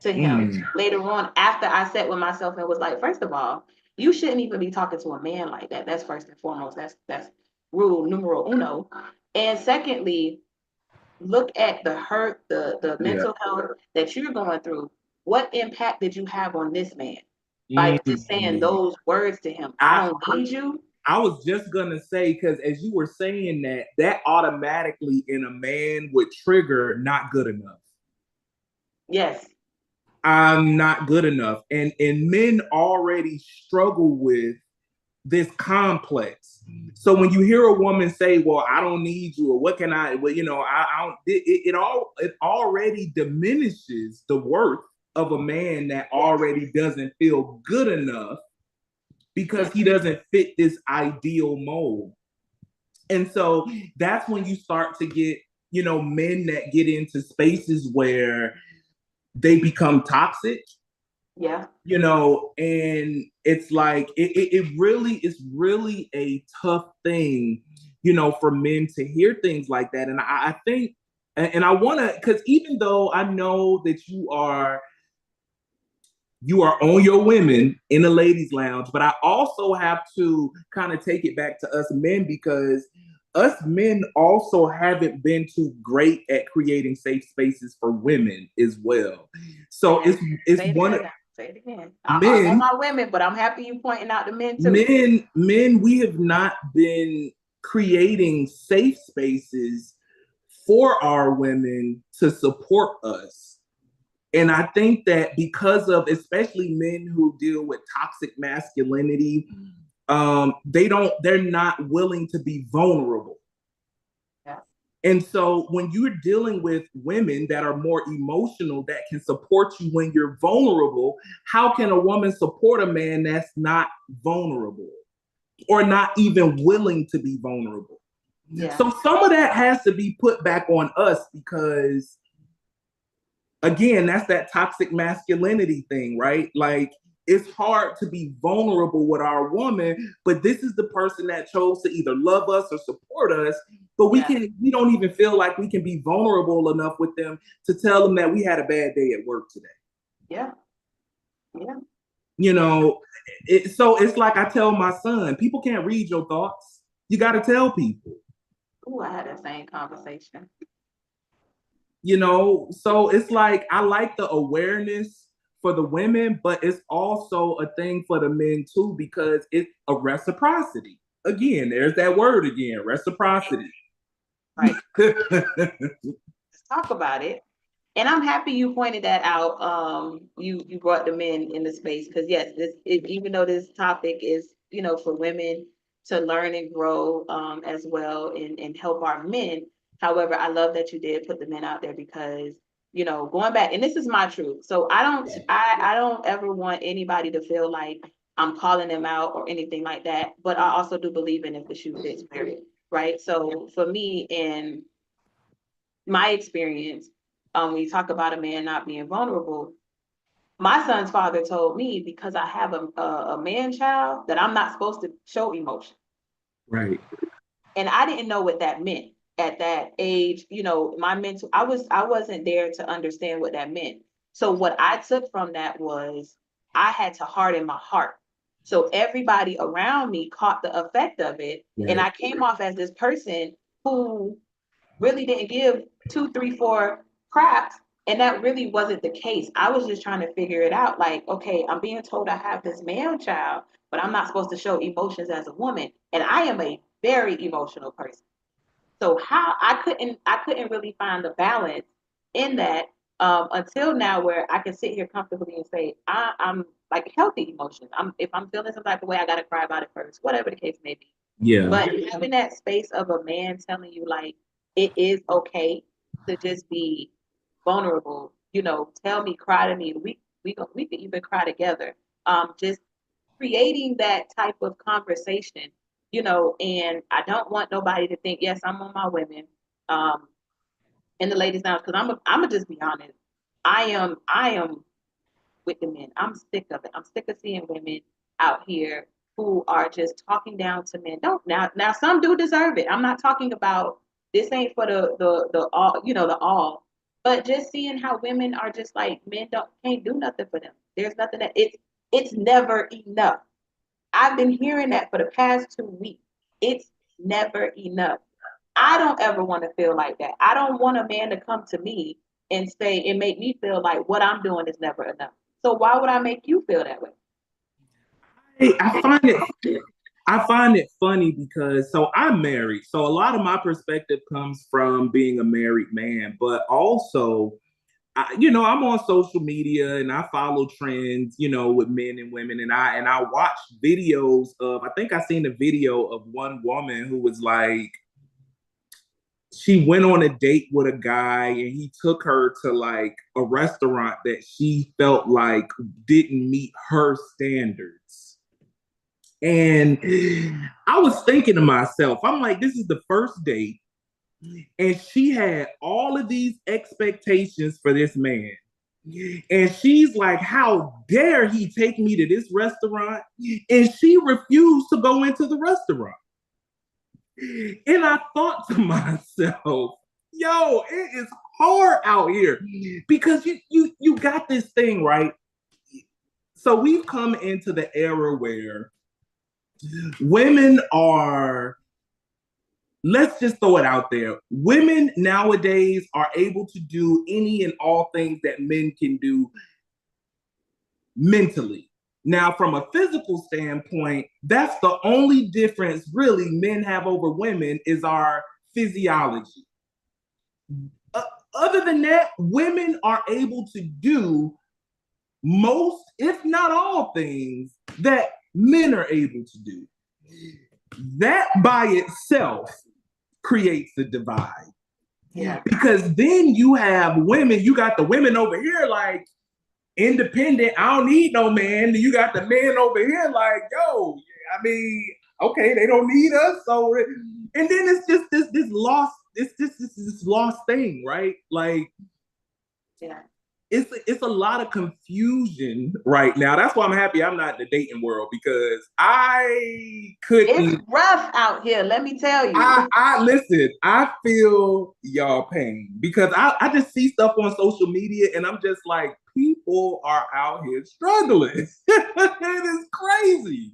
to him later on after I sat with myself and was like, first of all, you shouldn't even be talking to a man like that. That's first and foremost. That's rule numero uno. And secondly, look at the hurt, the mental health that you're going through. What impact did you have on this man by just saying those words to him? I don't need you. I was just gonna say, because as you were saying that automatically in a man would trigger not good enough. Yes. I'm not good enough. And men already struggle with this complex. So when you hear a woman say, well, I don't need you, or what can I, well, I don't, it already diminishes the worth of a man that already doesn't feel good enough because he doesn't fit this ideal mold. And so that's when you start to get, men that get into spaces where they become toxic. Yeah. And it's like it really is really a tough thing, for men to hear things like that. And I think, and I want to, because even though I know that you are on your women in the ladies' lounge, but I also have to kind of take it back to us men because us men also haven't been too great at creating safe spaces for women as well. So it's one of say it again. I want my women, but I'm happy you pointing out the men too. Men, we have not been creating safe spaces for our women to support us. And I think that because of especially men who deal with toxic masculinity, they're not willing to be vulnerable. Yeah. And so when you're dealing with women that are more emotional, that can support you when you're vulnerable, how can a woman support a man that's not vulnerable or not even willing to be vulnerable? Yeah. So some of that has to be put back on us because, again, that's that toxic masculinity thing, right? Like, it's hard to be vulnerable with our woman, but this is the person that chose to either love us or support us. But we don't even feel like we can be vulnerable enough with them to tell them that we had a bad day at work today. Yeah. Yeah. So it's like I tell my son, people can't read your thoughts. You got to tell people. Oh, I had that same conversation. So it's like I like the awareness for the women, but it's also a thing for the men too, because it's a reciprocity. Again, there's that word again, reciprocity. Right. Let's talk about it. And I'm happy you pointed that out. You brought the men in the space because yes, even though this topic is for women to learn and grow as well and help our men. However, I love that you did put the men out there because going back, and this is my truth. So I don't ever want anybody to feel like I'm calling them out or anything like that. But I also do believe in if the shoe fits, wear it, right? So for me and my experience, when you talk about a man not being vulnerable, my son's father told me because I have a man child that I'm not supposed to show emotion. Right. And I didn't know what that meant at that age. My mental, I wasn't there to understand what that meant. So what I took from that was I had to harden my heart. So everybody around me caught the effect of it. And Right. I came off as this person who really didn't give two, three, four craps. And that really wasn't the case. I was just trying to figure it out. Like, okay, I'm being told I have this man child, but I'm not supposed to show emotions as a woman. And I am a very emotional person. So how I couldn't really find the balance in that until now where I can sit here comfortably and say I'm like healthy emotions. If I'm feeling some type of way, I gotta cry about it first, whatever the case may be. Yeah. But having that space of a man telling you like it is okay to just be vulnerable, tell me, cry to me. We could even cry together. Just creating that type of conversation, and I don't want nobody to think, yes, I'm on my women, um, in the ladies' lounge, because I'm gonna just be honest. I am with the men. I'm sick of it. I'm sick of seeing women out here who are just talking down to men. Don't now some do deserve it. I'm not talking about this ain't for the all, the all, but just seeing how women are just like men don't can't do nothing for them. There's nothing that it's never enough. I've been hearing that for the past 2 weeks. It's never enough. I don't ever want to feel like that. I don't want a man to come to me and say and make me feel like what I'm doing is never enough. So why would I make you feel that way? Hey, I find it funny because so I'm married. So a lot of my perspective comes from being a married man, but also I'm on social media and I follow trends, with men and women, and I watch videos of. I think I seen a video of one woman who was like, she went on a date with a guy and he took her to like a restaurant that she felt like didn't meet her standards. And I was thinking to myself, I'm like, this is the first date. And she had all of these expectations for this man. And she's like, how dare he take me to this restaurant? And she refused to go into the restaurant. And I thought to myself, yo, it is hard out here because you got this thing, right? So we've come into the era where women are, let's just throw it out there. Women nowadays are able to do any and all things that men can do mentally. Now, from a physical standpoint, that's the only difference really men have over women is our physiology. Uh, Other than that, women are able to do most, if not all, things that men are able to do. That by itself creates a divide. Yeah. Because then you have women, you got the women over here like independent, I don't need no man. You got the men over here like, yo, I mean, okay, they don't need us. So and then it's just this lost, it's just this lost thing, right? Like Yeah. it's a lot of confusion right now. That's why I'm happy I'm not in the dating world because I It's couldn't. rough out here, let me tell I, you. I listen. I feel y'all pain because I just see stuff on social media and I'm just like, people are out here struggling. It is crazy.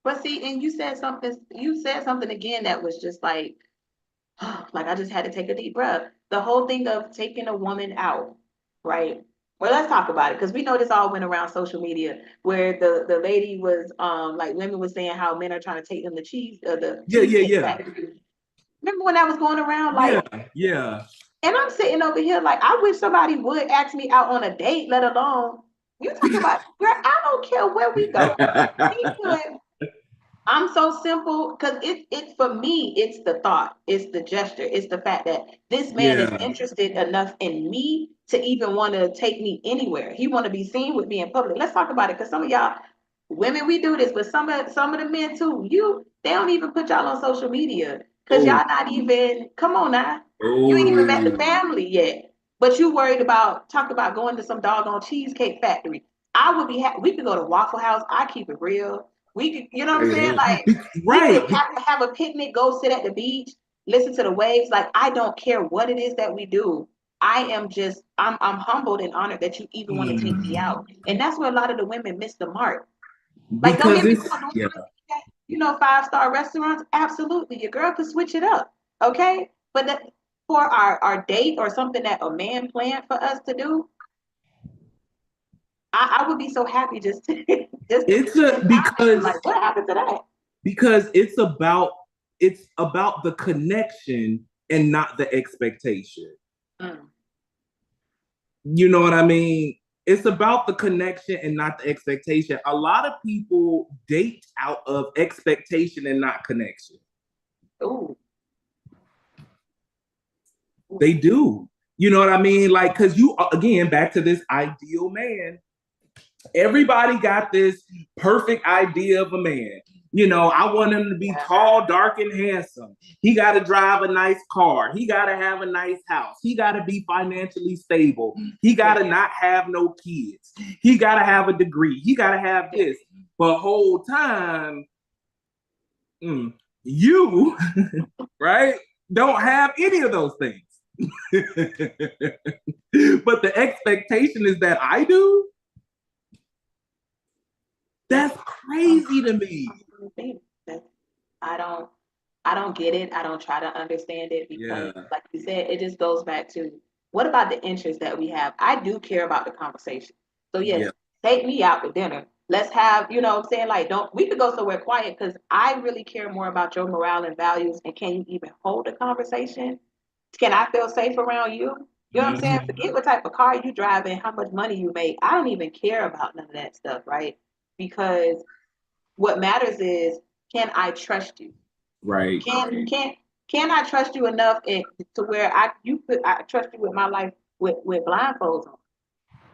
But see, and you said something again that was just like I just had to take a deep breath. The whole thing of taking a woman out, right? Well, let's talk about it because we know this all went around social media where the lady was like women was saying how men are trying to take them to the Yeah, yeah, cheesecake yeah. factory. Remember when that was going around? Yeah, Like, yeah. and I'm sitting over here like I wish somebody would ask me out on a date, let alone you talk about girl, I don't care where we go. We could I'm so simple because it for me, it's the thought, it's the gesture, it's the fact that this man is Yeah. interested enough in me to even want to take me anywhere. He want to be seen with me in public. Let's talk about it because some of y'all women we do this, but some of the men too. They don't even put y'all on social media because Oh, y'all not even come on now. You ain't even met the oh. family yet, but you worried about talk about going to some doggone cheesecake factory. I would be happy. We could go to Waffle House. I keep it real. We could, you know what I'm saying? Like we could Right. have a picnic, go sit at the beach, listen to the waves. Like I don't care what it is that we do. I'm humbled and honored that you even want to take me Mm. out. And that's where a lot of the women miss the mark. Like don't Because get me it's, wrong, don't yeah. you know, 5-star restaurants, absolutely. Your girl could switch it up. Okay. But for our date or something that a man planned for us to do, I would be so happy just to just to It's spend a time with you. Like, what happened to that? because it's about the connection and not the expectation. Mm. You know what I mean? It's about the connection and not the expectation. A lot of people date out of expectation and not connection. Ooh. They do. You know what I mean? Like, because you, again, back to this ideal man. Everybody got this perfect idea of a man. You know, I want him to be Yeah. tall, dark, and handsome. He got to drive a nice car. He got to have a nice house. He got to be financially stable. He got to not have no kids. He got to have a degree. He got to have this. But whole time, you, right, don't have any of those things. But the expectation is that I do. That's crazy to me. I don't I don't get it. I don't try to understand it because Yeah. like you said, it just goes back to what about the interest that we have? I do care about the conversation. So yes, Yeah. take me out to dinner. Let's have, you know what I'm saying? Like don't we could go somewhere quiet because I really care more about your morale and values and can you even hold a conversation? Can I feel safe around you? You know what I'm saying? Mm-hmm. Forget what type of car you drive and how much money you make. I don't even care about none of that stuff, right? Because what matters is can I trust you? Right. Can I trust you enough to where I trust you with my life with blindfolds on?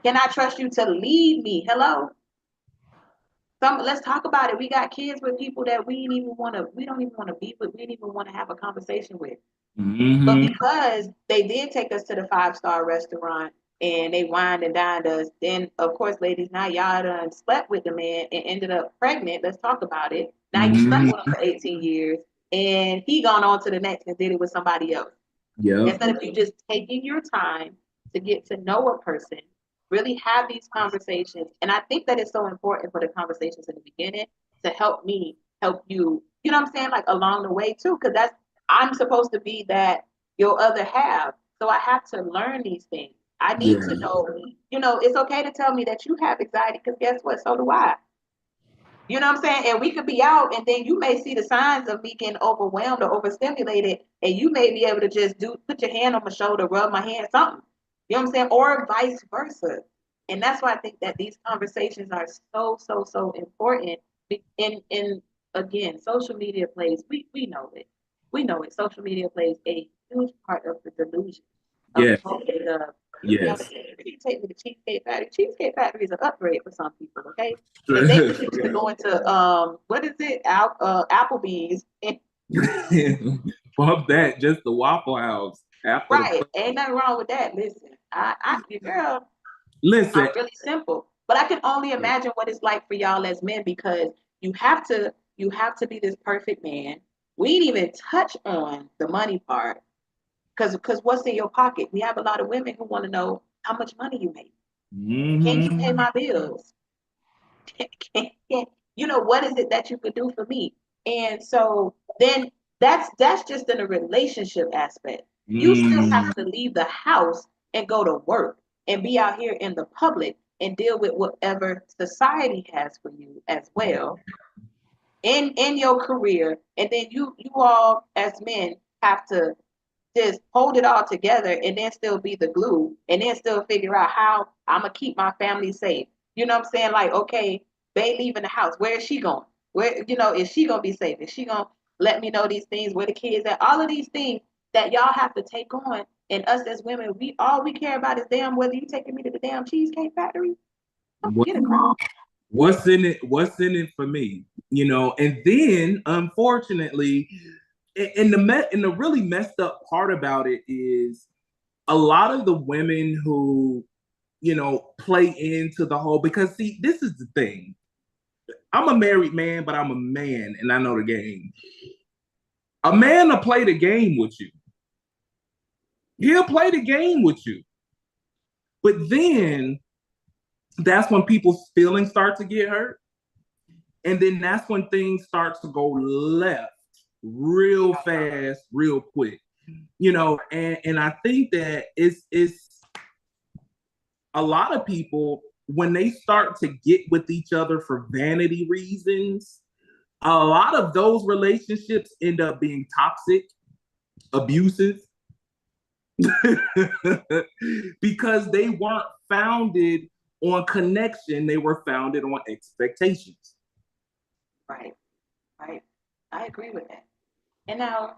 Can I trust you to lead me? Hello. Let's talk about it. We got kids with people that we don't even want to be with, we didn't even want to have a conversation with. But Mm-hmm. because they did take us to the 5-star restaurant and they wined and dined us, then of course, ladies, now y'all done slept with the man and ended up pregnant. Let's talk about it. Now you slept Mm-hmm. with him for 18 years and he gone on to the next and did it with somebody else. Yep. Instead of you just taking your time to get to know a person, really have these conversations. And I think that it's so important for the conversations in the beginning to help me help you, you know what I'm saying? Like along the way too, because I'm supposed to be that your other half. So I have to learn these things. I need to Yeah. know, it's okay to tell me that you have anxiety because guess what? So do I. You know what I'm saying? And we could be out, and then you may see the signs of me getting overwhelmed or overstimulated, and you may be able to just put your hand on my shoulder, rub my hand, something. You know what I'm saying? Or vice versa. And that's why I think that these conversations are so, so, so important. In again, social media plays. We know it. We know it. Social media plays a huge part of the delusion of Yes. talking of you gotta Yes. you take me to Cheesecake Factory. Cheesecake Factory is an upgrade for some people, okay? If they were used to going to what is it? Applebee's. Bump that, just the Waffle House after the Right. Ain't nothing wrong with that. Listen, girl, I'm listen. really simple. But I can only imagine what it's like for y'all as men because you have to be this perfect man. We didn't even touch on the money part. Because what's in your pocket? We have a lot of women who want to know how much money you make. Can you pay Mm-hmm. my bills? What is it that you could do for me? And so then that's just in a relationship aspect. You still have Mm. to leave the house and go to work and be out here in the public and deal with whatever society has for you as well in your career. And then you all as men have to just hold it all together and then still be the glue and then still figure out how I'm gonna keep my family safe. You know what I'm saying? Like, okay, they leaving the house. Where is she going? Where, is she gonna be safe? Is she gonna let me know these things? Where the kids at? All of these things that y'all have to take on. And us as women, we all we care about is damn whether you taking me to the damn Cheesecake Factory. Don't What, get a crap. what's in it? What's in it for me? And then unfortunately, and the really messed up part about it is a lot of the women who play into the whole, because see, this is the thing. I'm a married man, but I'm a man and I know the game. A man will play the game with you. He'll play the game with you. But then that's when people's feelings start to get hurt. And then that's when things start to go left real fast, real quick. And I think that it's a lot of people, when they start to get with each other for vanity reasons, a lot of those relationships end up being toxic, abusive, because they weren't founded on connection, they were founded on expectations. Right, right. I agree with that. And now,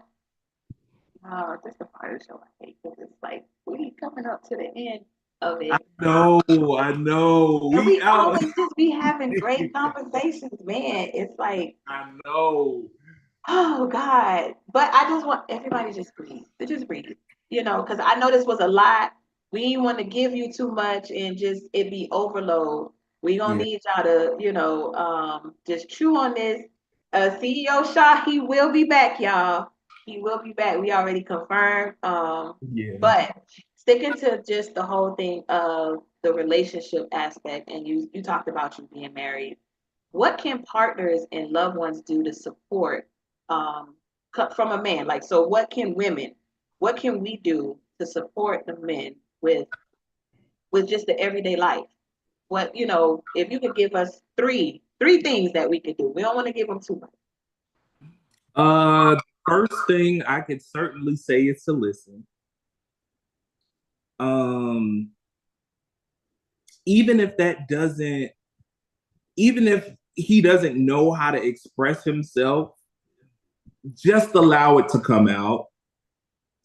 this is the part of the show I hate because it's like we coming up to the end of it. I know. And we Out. always just be having great conversations, man. It's like, I know. oh God. But I just want everybody to just breathe. To just breathe. Because I know this was a lot. We didn't want to give you too much and just it be overload. We gonna Yeah. need y'all to, just chew on this. CEO Shaw, he will be back, y'all. He will be back. We already confirmed. Yeah. But sticking to just the whole thing of the relationship aspect, and you talked about you being married. What can partners and loved ones do to support um, from a man? Like, so what can we do to support the men with just the everyday life? What, if you could give us three things that we could do. We don't want to give them too much. First thing I could certainly say is to listen. Um, even if that doesn't, even if he doesn't know how to express himself, just allow it to come out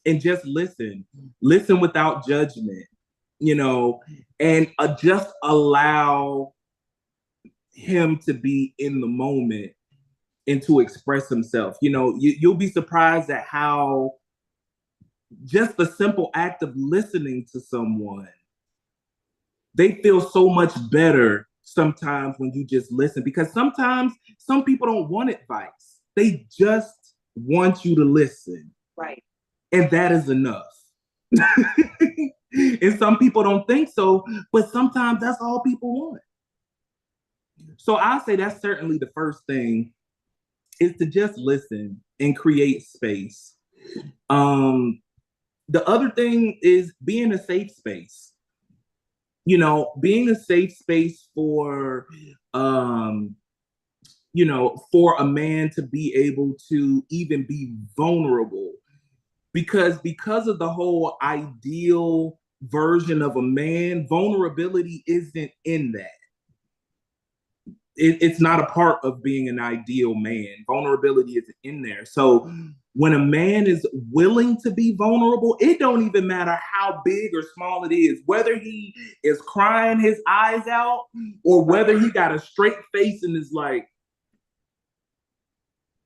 and just listen. Listen without judgment, and just allow him to be in the moment and to express himself. You'll be surprised at how just the simple act of listening to someone, they feel so much better sometimes when you just listen, because sometimes some people don't want advice. They just want you to listen. Right. And that is enough. And some people don't think so, but sometimes that's all people want. So I say that's certainly the first thing, is to just listen and create space. The other thing is being a safe space. Being a safe space for for a man to be able to even be vulnerable, because of the whole ideal version of a man, vulnerability isn't in that. It's not a part of being an ideal man. Vulnerability isn't in there. So when a man is willing to be vulnerable, it don't even matter how big or small it is, whether he is crying his eyes out or whether he got a straight face and is like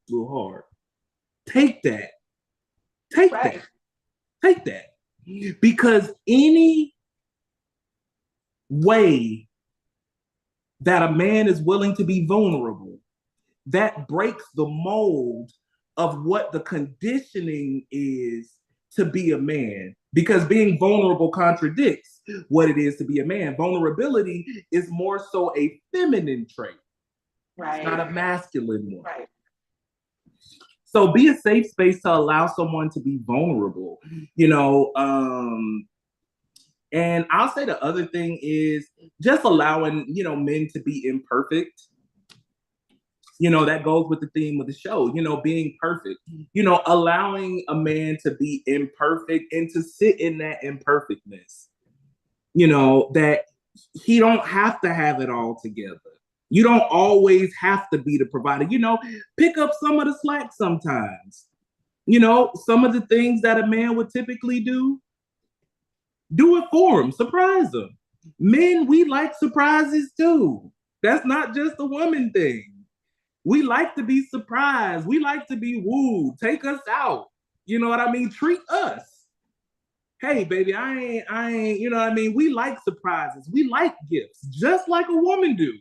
a little hard. Take that. Take Right. that. Take that. Because any way that a man is willing to be vulnerable, that breaks the mold of what the conditioning is to be a man. Because being vulnerable contradicts what it is to be a man. Vulnerability is more so a feminine trait. Right. It's not a masculine one. Right. So be a safe space to allow someone to be vulnerable. And I'll say the other thing is just allowing, men to be imperfect. That goes with the theme of the show, being perfect, allowing a man to be imperfect and to sit in that imperfectness, that he don't have to have it all together. You don't always have to be the provider, pick up some of the slack sometimes. Some of the things that a man would typically do it for him, surprise him. Men, we like surprises too. That's not just a woman thing. We like to be surprised. We like to be wooed. Take us out. You know what I mean? Treat us. Hey, baby, I ain't, you know what I mean? We like surprises. We like gifts, just like a woman do.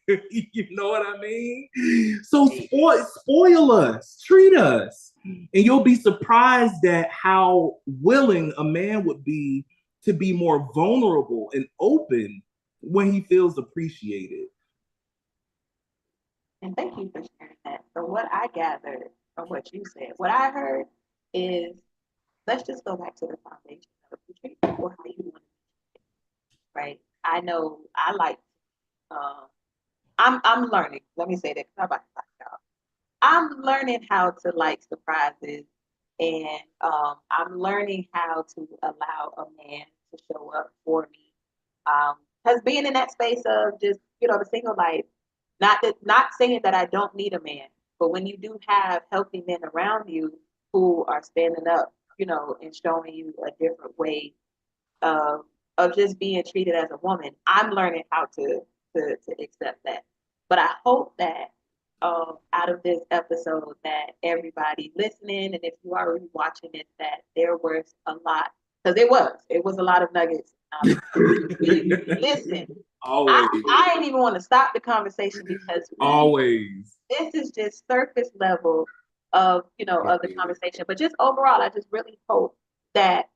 You know what I mean? So spoil us, treat us. And you'll be surprised at how willing a man would be to be more vulnerable and open when he feels appreciated. And thank you for sharing that. So what I gathered from what you said, what I heard is let's just go back to the foundation of you treat people how you want to be, right? I know I like um I'm learning. Let me say that 'cause I'm about to talk y'all. I'm learning how to like surprises and I'm learning how to allow a man to show up for me. Because being in that space of just, the single life, not saying that I don't need a man, but when you do have healthy men around you who are standing up, and showing you a different way of just being treated as a woman, I'm learning how to accept that. But I hope that out of this episode that everybody listening, and if you are already watching it, that there was a lot, because it was a lot of nuggets. Listen, Always. I ain't even want to stop the conversation because Always. this is just surface level of of the conversation. But just overall, I just really hope that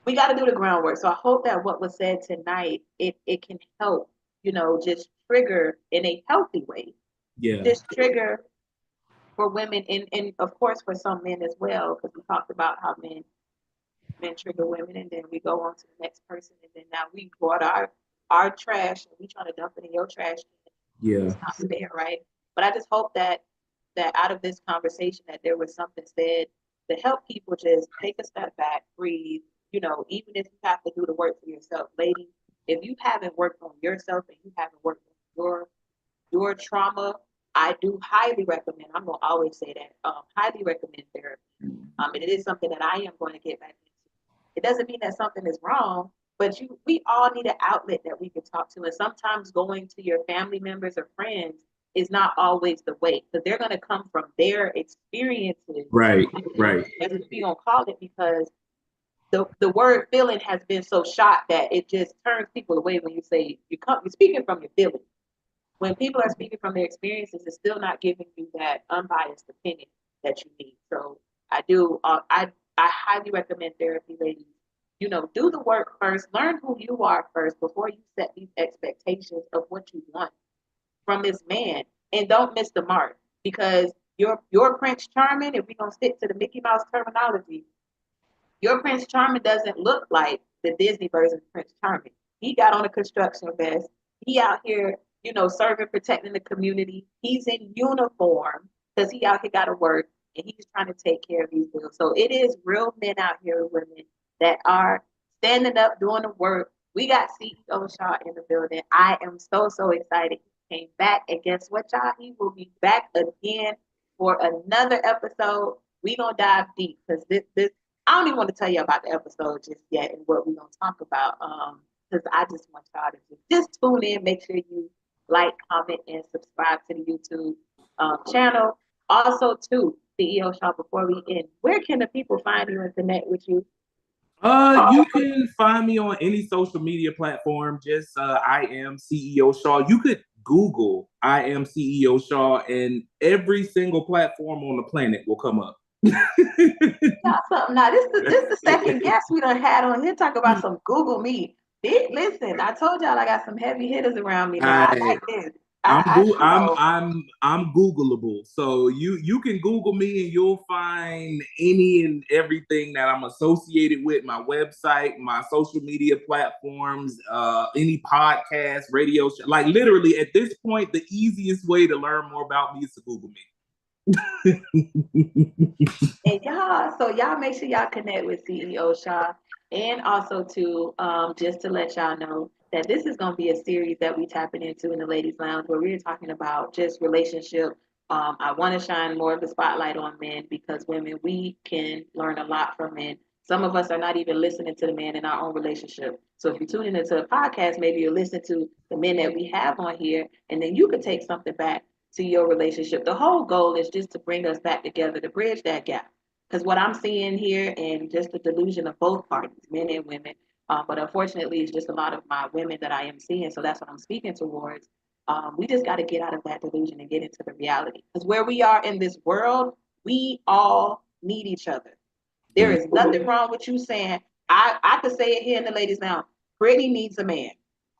we got to do the groundwork. So I hope that what was said tonight, it can help, just trigger in a healthy way. Yeah. Just trigger for women and of course for some men as well, because we talked about how men trigger women, and then we go on to the next person, and then now we brought our trash and we trying to dump it in your trash can. Yeah. It's not fair, right? But I just hope that out of this conversation that there was something said to help people just take a step back, breathe. Even if you have to do the work for yourself, ladies, if you haven't worked on yourself and you haven't worked on your trauma, I do highly recommend. I'm gonna always say that. Highly recommend therapy. And it is something that I am going to get back into. It doesn't mean that something is wrong, but we all need an outlet that we can talk to. And sometimes going to your family members or friends is not always the way, because they're going to come from their experiences. Right. Right. As we gonna call it, because the word feeling has been so shot that it just turns people away when you say you're speaking from your feelings. When people are speaking from their experiences, it's still not giving you that unbiased opinion that you need. So I do. I highly recommend therapy, ladies. Do the work first. Learn who you are first before you set these expectations of what you want from this man, and don't miss the mark, because your Prince Charming. If we're gonna stick to the Mickey Mouse terminology, your Prince Charming doesn't look like the Disney version of Prince Charming. He got on a construction vest. He out here, serving, protecting the community. He's in uniform because he out here got to work, and he's trying to take care of these bills. So it is real men out here, women that are standing up, doing the work. We got CEO Shaw in the building. I am so excited. He came back, and guess what, y'all? He will be back again for another episode. We gonna dive deep because this I don't even want to tell you about the episode just yet and what we're gonna talk about. Because I just want y'all to just tune in. Make sure you like, comment, and subscribe to the YouTube channel. Also, too, CEO Shaw. Before we end, where can the people find you and connect with you? You can find me on any social media platform. Just I am CEO Shaw. You could Google I am CEO Shaw, and every single platform on the planet will come up. Got something now. This the second guest we done had on here talk about some Google me. Listen, I told y'all I got some heavy hitters around me now. I like this. I know. I'm Googleable. So you can Google me and you'll find any and everything that I'm associated with, my website, my social media platforms, any podcast, radio show. Like literally at this point, the easiest way to learn more about me is to Google me. And y'all, so y'all make sure y'all connect with CEO Shaw. And also to just to let y'all know that this is gonna be a series that we tapping into in the ladies lounge where we're talking about just relationship. I want to shine more of the spotlight on men because women, we can learn a lot from men. Some of us are not even listening to the men in our own relationship. So if you're tuning into a podcast, maybe you listen to the men that we have on here, and then you could take something back to your relationship. The whole goal is just to bring us back together, to bridge that gap. Because what I'm seeing here, and just the delusion of both parties, men and women, but unfortunately, it's just a lot of my women that I am seeing. So that's what I'm speaking towards. We just got to get out of that delusion and get into the reality. Because where we are in this world, we all need each other. There is nothing wrong with you saying, I could say it here in the ladies now, Brittany needs a man.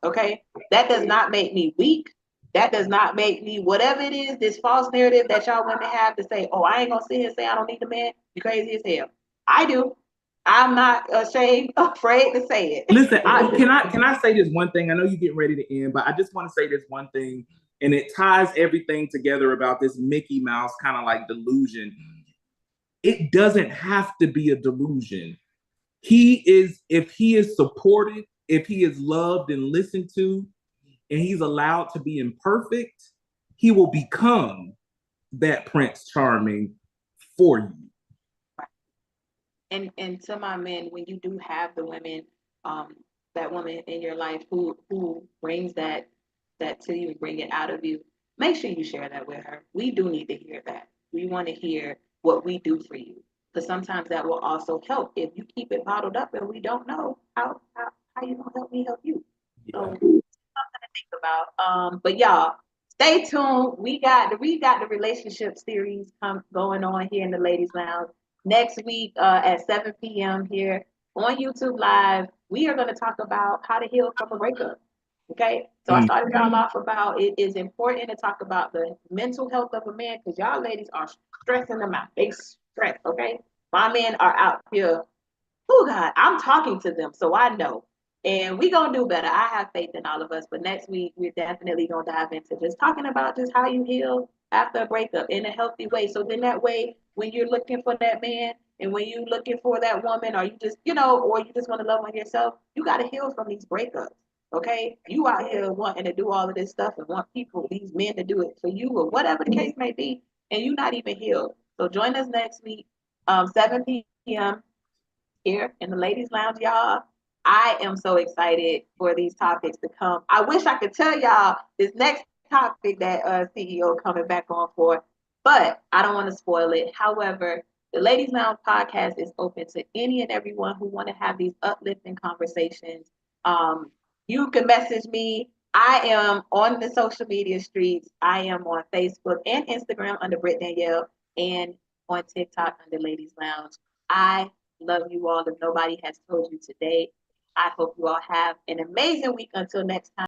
Okay? That does not make me weak. That does not make me whatever it is, this false narrative that y'all women have to say, oh, I ain't gonna sit here and say I don't need a man. You crazy as hell. I do. I'm not ashamed, afraid to say it. Listen, can I say this one thing? I know you're getting ready to end, but I just want to say this one thing, and it ties everything together about this Mickey Mouse kind of like delusion. It doesn't have to be a delusion. If he is supported, if he is loved and listened to, and he's allowed to be imperfect, he will become that Prince Charming for you. And to my men, when you do have the women, um, that woman in your life who brings that to you and bring it out of you, make sure you share that with her. We do need to hear that. We want to hear what we do for you, because sometimes that will also help. If you keep it bottled up and we don't know how you gonna help me help you. So Yeah. something to think about. But y'all, stay tuned. We got the relationship series going on here in the Ladies Lounge next week at 7 p.m. here on YouTube Live. We are going to talk about how to heal from a breakup. Okay, so I started y'all off about it is important to talk about the mental health of a man because y'all ladies are stressing them out. They stress. Okay, my men are out here, oh God, I'm talking to them, so I know. And we gonna do better. I have faith in all of us. But next week we're definitely gonna dive into just talking about just how you heal after a breakup in a healthy way. So then that way, when you're looking for that man and when you're looking for that woman, or you just, or you just want to love on yourself, you gotta heal from these breakups. Okay? You out here wanting to do all of this stuff and want people, these men to do it for you or whatever the case may be, and you're not even healed. So join us next week, 7 p.m. here in the ladies lounge, y'all. I am so excited for these topics to come. I wish I could tell y'all this next topic that CEO coming back on for, but I don't want to spoil it. However, the ladies lounge podcast is open to any and everyone who want to have these uplifting conversations. um, you can message me. I am on the social media streets. I am on Facebook and Instagram under Britt Danielle, and on TikTok under Ladies Lounge. I love you all. If nobody has told you today, I hope you all have an amazing week. Until next time.